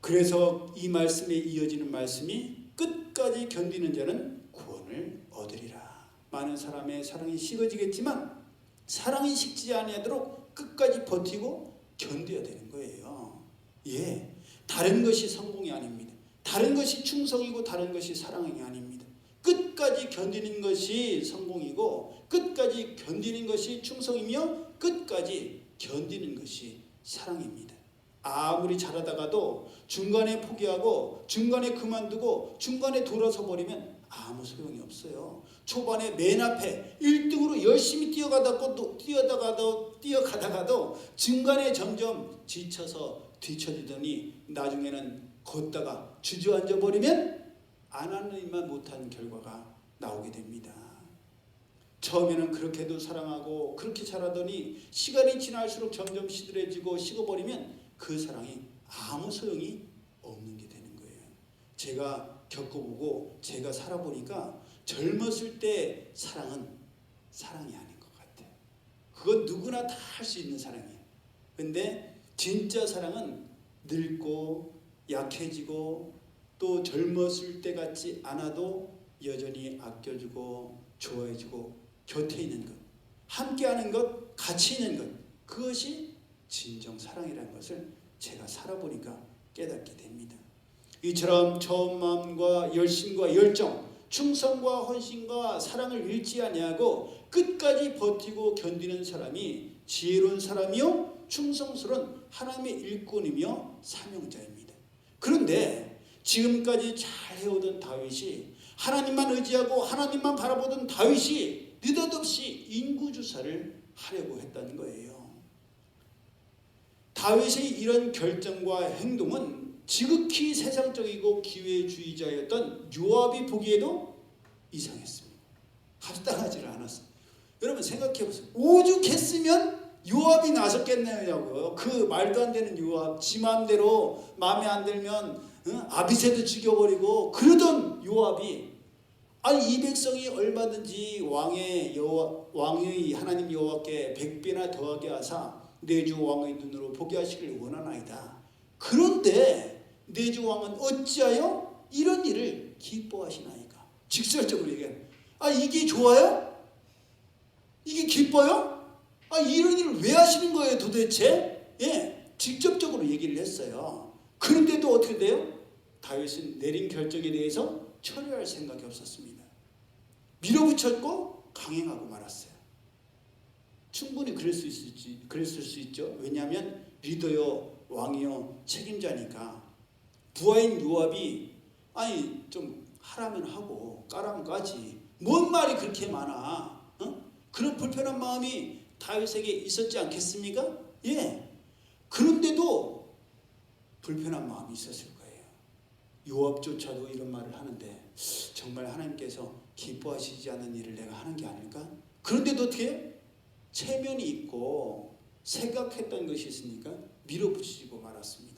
그래서 이 말씀에 이어지는 말씀이 끝까지 견디는 자는 구원을 얻으리라. 많은 사람의 사랑이 식어지겠지만 사랑이 식지 아니하도록 끝까지 버티고 견뎌야 되는 거예요. 예, 다른 것이 성공이 아닙니다. 다른 것이 충성이고 다른 것이 사랑이 아닙니다. 끝까지 견디는 것이 성공이고 끝까지 견디는 것이 충성이며 끝까지 견디는 것이 사랑입니다. 아무리 잘하다가도 중간에 포기하고 중간에 그만두고 중간에 돌아서 버리면 아무 소용이 없어요. 초반에 맨 앞에 1등으로 열심히 뛰어가다가도 중간에 점점 지쳐서 뒤처지더니 나중에는 걷다가 주저앉아 버리면 안 하는 일만 못한 결과가 나오게 됩니다. 처음에는 그렇게도 사랑하고 그렇게 잘하더니 시간이 지날수록 점점 시들해지고 식어버리면 그 사랑이 아무 소용이 없는 게 되는 거예요. 제가 겪어보고 제가 살아보니까 젊었을 때 사랑은 사랑이 아닌 것 같아요. 그건 누구나 다 할 수 있는 사랑이에요. 근데 진짜 사랑은 늙고 약해지고 또 젊었을 때 같지 않아도 여전히 아껴주고 좋아해주고 곁에 있는 것, 함께하는 것, 같이 있는 것, 그것이 진정 사랑이라는 것을 제가 살아보니까 깨닫게 됩니다. 이처럼 처음 마음과 열심과 열정, 충성과 헌신과 사랑을 잃지 아니하고 끝까지 버티고 견디는 사람이 지혜로운 사람이요 충성스러운 하나님의 일꾼이며 사명자입니다. 그런데 지금까지 잘 해오던 다윗이, 하나님만 의지하고 하나님만 바라보던 다윗이 느닷없이 인구주사를 하려고 했다는 거예요. 다윗의 이런 결정과 행동은 지극히 세상적이고 기회주의자였던 요압이 보기에도 이상했습니다. 합당하지를 않았어요. 여러분 생각해 보세요. 오죽했으면 요압이 나섰겠냐고요. 그 말도 안 되는 요압, 지 마음대로 마음에 안 들면 아비새도 죽여버리고 그러던 요압이, 아니 이 백성이 얼마든지 왕의 하나님 여호와께 100배나 더하게 하사 내 주 왕의 눈으로 보게 하시길 원하나이다. 그런데 내 주 왕은 어찌하여 이런 일을 기뻐하시나이까? 직설적으로 얘기해요. 아 이게 좋아요? 이게 기뻐요? 아 이런 일을 왜 하시는 거예요 도대체? 예, 직접적으로 얘기를 했어요. 그런데도 어떻게 돼요? 다윗은 내린 결정에 대해서 철회할 생각이 없었습니다. 밀어붙였고 강행하고 말았어요. 충분히 그랬을 수 있죠. 왜냐하면 리더요 왕이요 책임자니까. 부하인 요압이 아니 좀 하라면 하고 까라면 까지, 뭔 말이 그렇게 많아? 그런 불편한 마음이 다윗에게 있었지 않겠습니까? 예. 그런데도 불편한 마음이 있었을 거예요. 요압조차도 이런 말을 하는데 정말 하나님께서 기뻐하시지 않는 일을 내가 하는 게 아닐까? 그런데도 어떻게 체면이 있고 생각했던 것이 있으니까 밀어붙이고 말았습니다.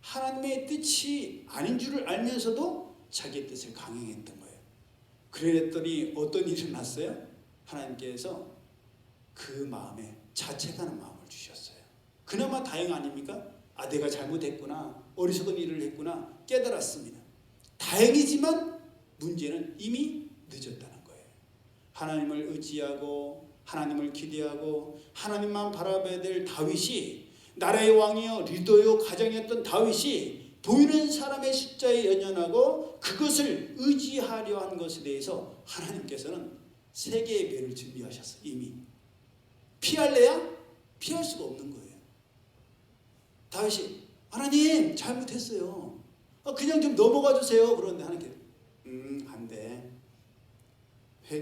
하나님의 뜻이 아닌 줄을 알면서도 자기의 뜻을 강행했던 거예요. 그랬더니 어떤 일이 났어요? 하나님께서 그 마음에 자책하는 마음을 주셨어요. 그나마 다행 아닙니까? 아 내가 잘못했구나, 어리석은 일을 했구나 깨달았습니다. 다행이지만 문제는 이미 늦었다는 거예요. 하나님을 의지하고 하나님을 기대하고 하나님만 바라봐야 될 다윗이, 나라의 왕이요 리더요 가장이었던 다윗이 보이는 사람의 숫자에 연연하고 그것을 의지하려 한 것에 대해서 하나님께서는 세계의 배를 준비하셨어요. 이미 피할래야? 피할 수가 없는 거예요. 다윗이 하나님 잘못했어요. 그냥 좀 넘어가 주세요. 그런데 하나님께 안 돼.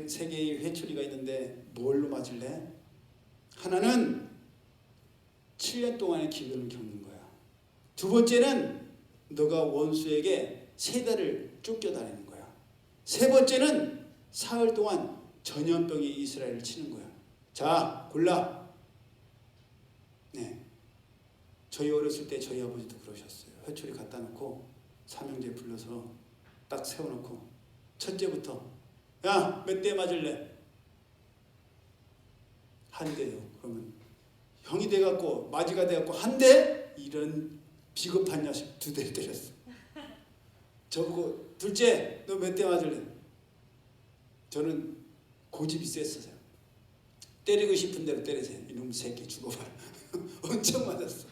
세 개의 회초리가 있는데 뭘로 맞을래? 하나는 7년 동안의 기근을 겪는 거야. 두 번째는 너가 원수에게 3달을 쫓겨다니는 거야. 세 번째는 사흘 동안 전염병이 이스라엘을 치는 거야. 자, 골라. 네, 저희 어렸을 때 저희 아버지도 그러셨어요. 회초리 갖다 놓고 삼형제 불러서 딱 세워놓고 첫째부터 야, 몇 대 맞을래? 한 대요. 그러면 형이 돼갖고 마지가 돼갖고 한 대? 이런 비겁한 녀석 2대 때렸어. 저보고 둘째 너 몇 대 맞을래? 저는 고집이 셌어요. 때리고 싶은 대로 때리세요. 이놈 새끼 죽어봐라. 엄청 맞았어.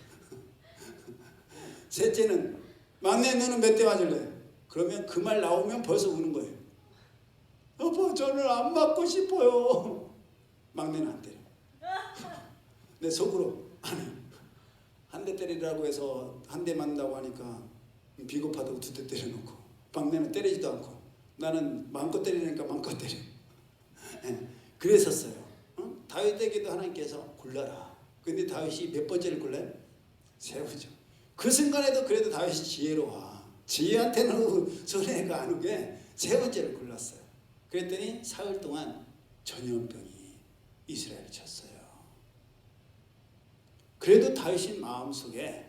셋째는 막내 너는 몇 대 맞을래? 그러면 그 말 나오면 벌써 우는 거예요. 여보 저는 안 맞고 싶어요. 막내는 안 때려. 내 속으로 한 대 때리라고 해서 한 대 맞는다고 하니까 비겁하다고 2대 때려놓고 막내는 때리지도 않고 나는 마음껏 때리니까 마음껏 때려. 그랬었어요. 다윗에게도 하나님께서 골라라. 근데 다윗이 몇 번째를 골라요? 3번째. 그 순간에도 그래도 다윗이 지혜로워. 지혜한테는 손해가 안 오게 3번째를 골랐어요. 그랬더니 사흘 동안 전염병이 이스라엘을 쳤어요. 그래도 다윗의 마음속에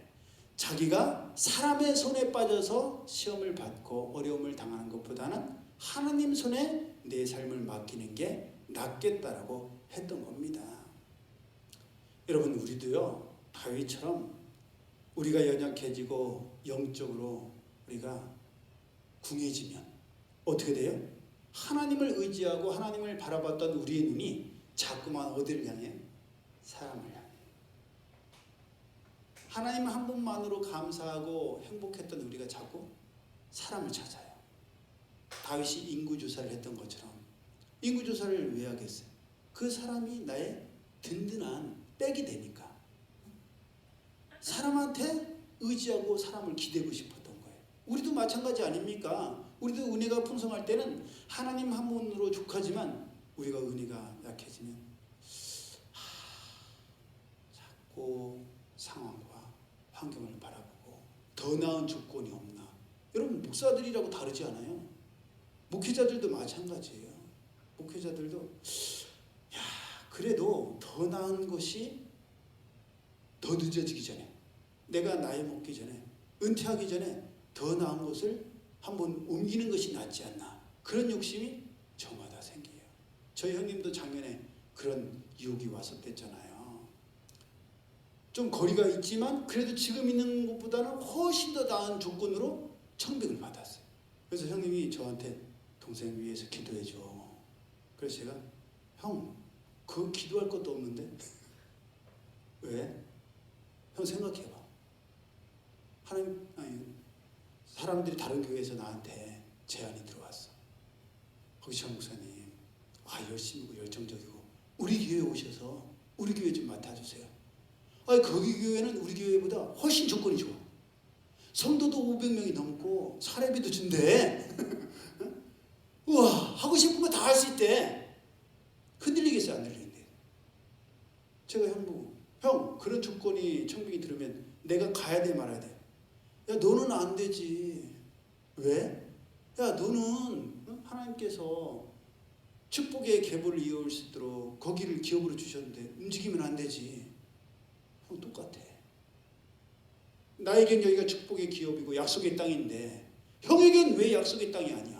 자기가 사람의 손에 빠져서 시험을 받고 어려움을 당하는 것보다는 하나님 손에 내 삶을 맡기는 게 낫겠다라고 했던 겁니다. 여러분 우리도요 다윗처럼 우리가 연약해지고 영적으로 우리가 궁해지면 어떻게 돼요? 하나님을 의지하고 하나님을 바라봤던 우리의 눈이 자꾸만 어디를 향해? 사람을 향해. 하나님 한 분만으로 감사하고 행복했던 우리가 자꾸 사람을 찾아요. 다윗이 인구조사를 했던 것처럼 인구조사를 왜 하겠어요? 그 사람이 나의 든든한 백이 되니까. 사람한테 의지하고 사람을 기대고 싶었던 거예요. 우리도 마찬가지 아닙니까? 우리도 은혜가 풍성할 때는 하나님 한 분으로 족하지만 우리가 은혜가 약해지면 자꾸 상황과 환경을 바라보고 더 나은 조건이 없나. 여러분 목사들이라고 다르지 않아요. 목회자들도 마찬가지예요. 목회자들도 그래도 더 나은 것이 더 늦어지기 전에, 내가 나이 먹기 전에, 은퇴하기 전에 더 나은 것을 한번 옮기는 것이 낫지 않나. 그런 욕심이 저마다 생겨요. 저희 형님도 작년에 그런 유혹이 왔었댔잖아요. 좀 거리가 있지만 그래도 지금 있는 것보다는 훨씬 더 나은 조건으로 청백을 받았어요. 그래서 형님이 저한테 동생 위해서 기도해줘. 그래서 제가 형 그거 기도할 것도 없는데 왜? 형 생각해봐. 사람들이 다른 교회에서 나한테 제안이 들어왔어. 거기서 목사님 열심히고 열정적이고 우리 교회에 오셔서 우리 교회 좀 맡아주세요. 거기 교회는 우리 교회보다 훨씬 조건이 좋아. 성도도 500명이 넘고 사례비도 준대. 우와, 하고 싶은 거 다 할 수 있대. 흔들리겠어요, 안 흔들리는데? 제가 형 보고, 형 그런 조건이 청빙이 들으면 내가 가야 돼 말아야 돼? 야 너는 안 되지. 왜? 야 너는 하나님께서 축복의 계보를 이어올 수 있도록 거기를 기업으로 주셨는데 움직이면 안 되지. 형 똑같아. 나에겐 여기가 축복의 기업이고 약속의 땅인데 형에겐 왜 약속의 땅이 아니야?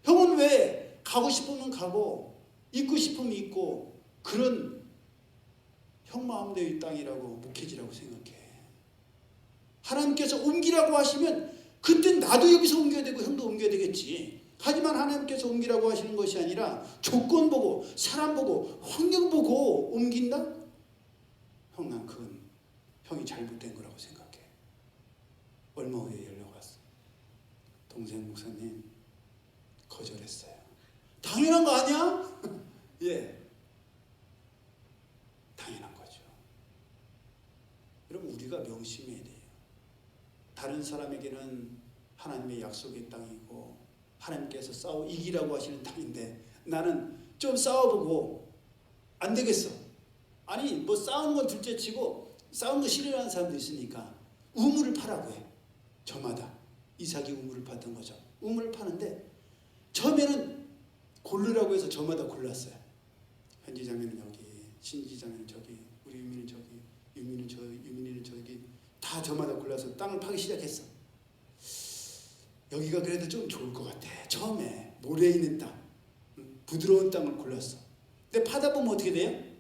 형은 왜 가고 싶으면 가고 있고 싶으면 있고 그런 형 마음대로의 땅이라고 목회지라고 생각해. 하나님께서 옮기라고 하시면 그땐 나도 여기서 옮겨야 되고 형도 옮겨야 되겠지. 하지만 하나님께서 옮기라고 하시는 것이 아니라 조건 보고 사람 보고 환경 보고 옮긴다? 형 난 그건 형이 잘못된 거라고 생각해. 얼마 후에 연락 왔어. 동생 목사님 거절했어요. 당연한 거 아니야? 예, 당연한 거죠. 여러분 우리가 명심해야 돼요. 다른 사람에게는 하나님의 약속의 땅이고 하나님께서 이기라고 하시는 땅인데 나는 좀 싸워보고 안 되겠어. 아니 뭐 싸우는 건 둘째치고 싸우는 거 싫어하는 사람도 있으니까 우물을 파라고 해. 저마다 이삭이 우물을 팠던 거죠. 우물을 파는데 처음에는 고르라고 해서 저마다 골랐어요. 현지자매는 여기, 신지자매는 저기, 우리 유민은 저기, 유민이는 저기 다 저마다 골라서 땅을 파기 시작했어. 여기가 그래도 좀 좋을 것 같아. 처음에 모래 있는 땅, 부드러운 땅을 골랐어. 근데 파다 보면 어떻게 돼요?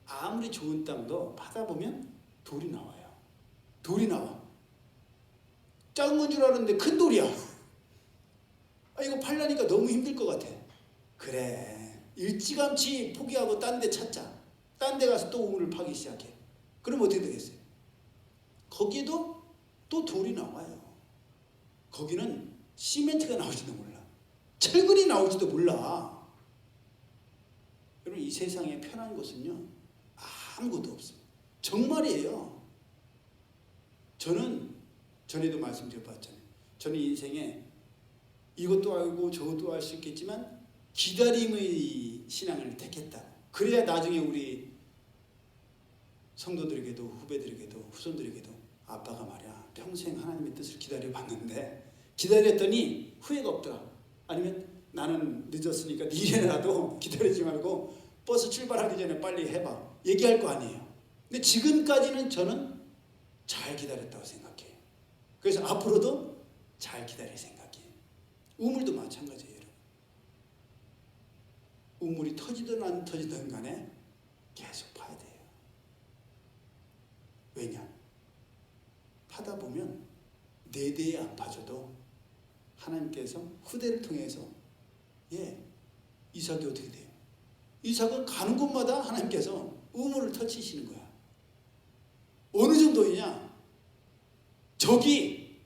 아무리 좋은 땅도 파다 보면 돌이 나와요. 돌이 나와. 작은 건 줄 알았는데 큰 돌이야. 이거 팔려니까 너무 힘들 것 같아. 그래, 일찌감치 포기하고 딴 데 찾자. 딴 데 가서 또 우물을 파기 시작해. 그럼 어떻게 되겠어요? 거기에도 또 돌이 나와요. 거기는 시멘트가 나올지도 몰라. 철근이 나올지도 몰라. 여러분 이 세상에 편한 것은요 아무것도 없습니다. 정말이에요. 저는 전에도 말씀드려봤잖아요. 저는 인생에 이것도 알고 저것도 알 수 있겠지만 기다림의 신앙을 택했다. 그래야 나중에 우리 성도들에게도 후배들에게도 후손들에게도 아빠가 말이야 평생 하나님의 뜻을 기다려봤는데 기다렸더니 후회가 없더라. 아니면 나는 늦었으니까 네 일이라도 기다리지 말고 버스 출발하기 전에 빨리 해봐. 얘기할 거 아니에요. 근데 지금까지는 저는 잘 기다렸다고 생각해요. 그래서 앞으로도 잘 기다릴 생각이에요. 우물도 마찬가지예요. 우물이 터지든 안 터지든 간에 계속 파야 돼요. 왜냐? 파다 보면 내 대에 안 파져도 하나님께서 후대를 통해서 이삭이 어떻게 돼요? 이삭은 가는 곳마다 하나님께서 우물을 터치시는 거야. 어느 정도이냐? 적이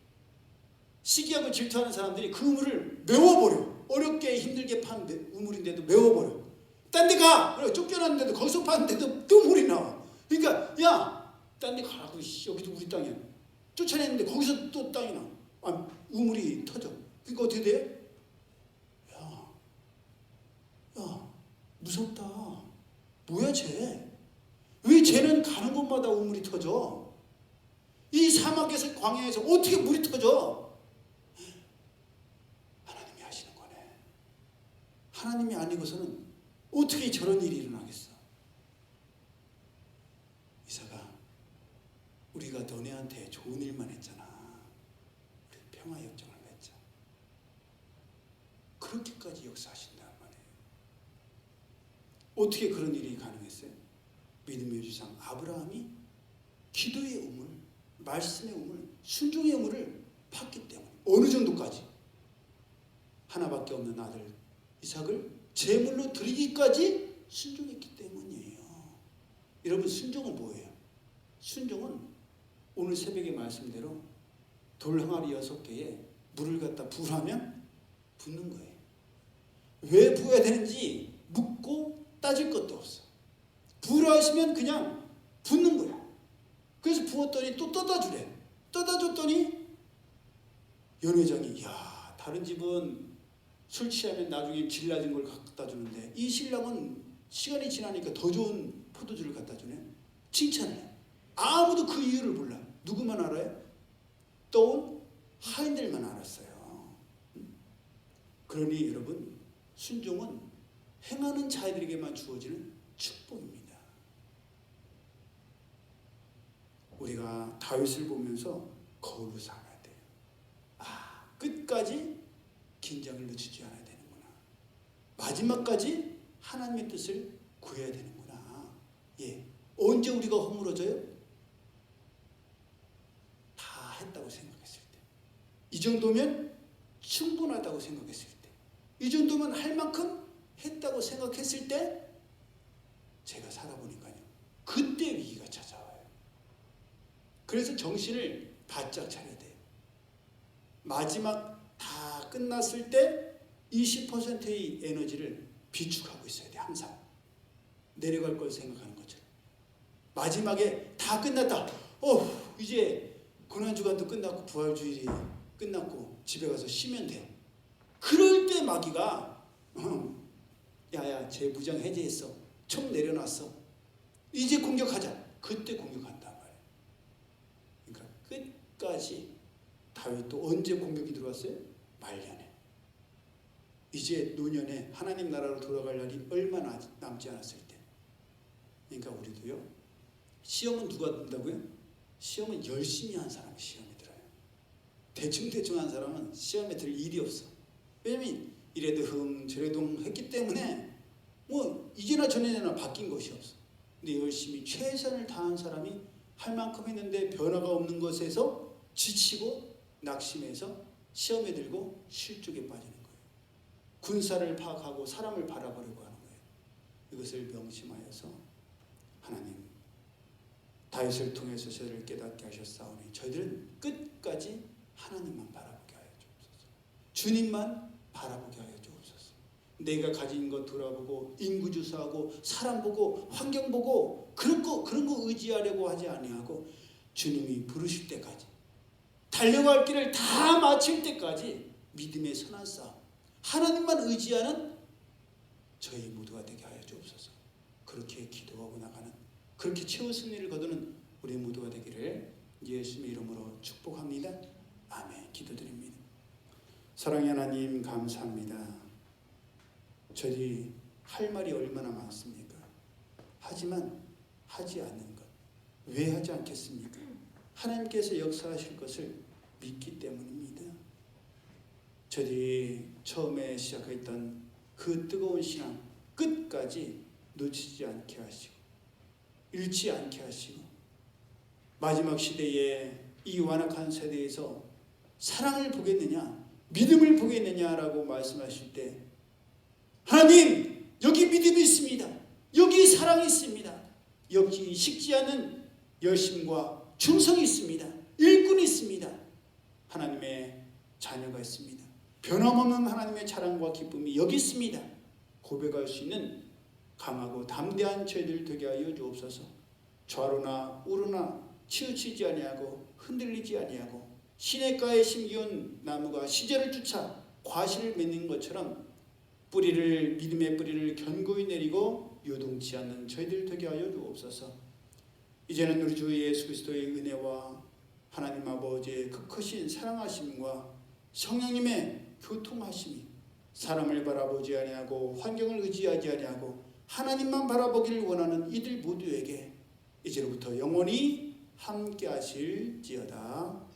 시기하고 시기하고 질투하는 사람들이 그 우물을 메워버려. 어렵게 힘들게 판 우물인데도 메워버려. 딴 데 가! 그래, 쫓겨났는데도 거기서 봤는데도 또 물이 나와. 그러니까 야! 딴 데 가라고. 여기도 우리 땅이야. 쫓아냈는데 거기서 또 땅이 나. 우물이 터져. 그러니까 어떻게 돼? 야, 무섭다. 뭐야 쟤? 왜 쟤는 가는 곳마다 우물이 터져? 이 사막에서 광야에서 어떻게 물이 터져? 하나님이 하시는 거네. 하나님이 아니고서는 어떻게 저런 일이 일어나겠어? 이사가 우리가 너네한테 좋은 일만 했잖아. 우리 평화협정을 맺자. 그렇게까지 역사하신단 말이에요. 어떻게 그런 일이 가능했어요? 믿음의 주상 아브라함이 기도의 우물, 말씀의 우물, 순종의 우물을 팠기 때문에 어느 정도까지? 하나밖에 없는 아들 이삭을 제물로 드리기까지 순종했기 때문이에요. 여러분, 순종은 뭐예요? 순종은 오늘 새벽의 말씀대로 돌 항아리 6개에 물을 갖다 부으면 붓는 거예요. 왜 부어야 되는지 묻고 따질 것도 없어. 부으라 하시면 그냥 붓는 거야. 그래서 부었더니 또 떠다 주래. 떠다 줬더니 연회장이 야, 다른 집은 술 취하면 나중에 질 낮은 걸 갖다 주는데 이 신랑은 시간이 지나니까 더 좋은 포도주를 갖다 주네. 칭찬해. 아무도 그 이유를 몰라. 누구만 알아요? 떠온 하인들만 알았어요. 그러니 여러분, 순종은 행하는 자들에게만 주어지는 축복입니다. 우리가 다윗을 보면서 거울로 삼아야 돼요. 끝까지 긴장을 늦추지 않아야 되는구나. 마지막까지 하나님의 뜻을 구해야 되는구나. 예. 언제 우리가 허물어져요? 다 했다고 생각했을 때. 이 정도면 충분하다고 생각했을 때. 이 정도면 할 만큼 했다고 생각했을 때 제가 살아보니까요. 그때 위기가 찾아와요. 그래서 정신을 바짝 차려야 돼요. 마지막 다 끝났을 때 20%의 에너지를 비축하고 있어야 돼. 항상 내려갈 걸 생각하는 것처럼. 마지막에 다 끝났다. 이제 고난주간도 끝났고 부활주일이 끝났고 집에 가서 쉬면 돼. 그럴 때 마귀가 야야, 쟤 무장 해제했어. 총 내려놨어. 이제 공격하자. 그때 공격한단 말이에요. 그러니까 끝까지. 다윗도 언제 공격이 들어왔어요? 말년에. 이제 노년에 하나님 나라로 돌아갈 날이 얼마 남지 않았을 때. 그러니까 우리도요. 시험은 누가 든다고요? 시험은 열심히 한 사람이 시험에 들어요. 대충 한 사람은 시험에 들 일이 없어. 왜냐면 이래도 저래도 했기 때문에 뭐 이제나 전에나 바뀐 것이 없어. 근데 열심히 최선을 다한 사람이 할 만큼 했는데 변화가 없는 것에서 지치고 낙심해서 시험에 들고 실족에 빠지는 거예요. 군사를 파악하고 사람을 바라보려고 하는 거예요. 이것을 명심하여서 하나님, 다윗을 통해서 저희를 깨닫게 하셨사오니 저희들은 끝까지 하나님만 바라보게 하여 주옵소서. 주님만 바라보게 하여 주옵소서. 내가 가진 것 돌아보고 인구조사하고 사람 보고 환경 보고 그런 거 의지하려고 하지 아니하고 주님이 부르실 때까지, 달려갈 길을 다 마칠 때까지 믿음의 선한 싸움, 하나님만 의지하는 저희 모두가 되게 하여 주옵소서. 그렇게 기도하고 나가는, 그렇게 최후 승리를 거두는 우리 모두가 되기를 예수님의 이름으로 축복합니다. 아멘. 기도드립니다. 사랑의 하나님, 감사합니다. 저희 할 말이 얼마나 많습니까? 하지만 하지 않는 것. 왜 하지 않겠습니까? 하나님께서 역사하실 것을 믿기 때문입니다. 저희 처음에 시작했던 그 뜨거운 신앙 끝까지 놓치지 않게 하시고 잃지 않게 하시고 마지막 시대에 이 완악한 세대에서 사랑을 보겠느냐 믿음을 보겠느냐라고 말씀하실 때 하나님, 여기 믿음이 있습니다. 여기 사랑이 있습니다. 여기 식지 않는 열심과 충성이 있습니다. 일꾼이 있습니다. 하나님의 자녀가 있습니다. 변함없는 하나님의 자랑과 기쁨이 여기 있습니다. 고백할 수 있는 강하고 담대한 저희들 되게 하여 주옵소서. 좌로나 우로나 치우치지 아니하고 흔들리지 아니하고 시냇가에 심기운 나무가 시절을 쫓아 과실을 맺는 것처럼 믿음의 뿌리를 견고히 내리고 요동치 않는 저희들 되게 하여 주옵소서. 이제는 우리 주 예수 그리스도의 은혜와 하나님 아버지의 그 크신 사랑하심과 성령님의 교통하심이 사람을 바라보지 아니하고 환경을 의지하지 아니하고 하나님만 바라보기를 원하는 이들 모두에게 이제로부터 영원히 함께 하실지어다.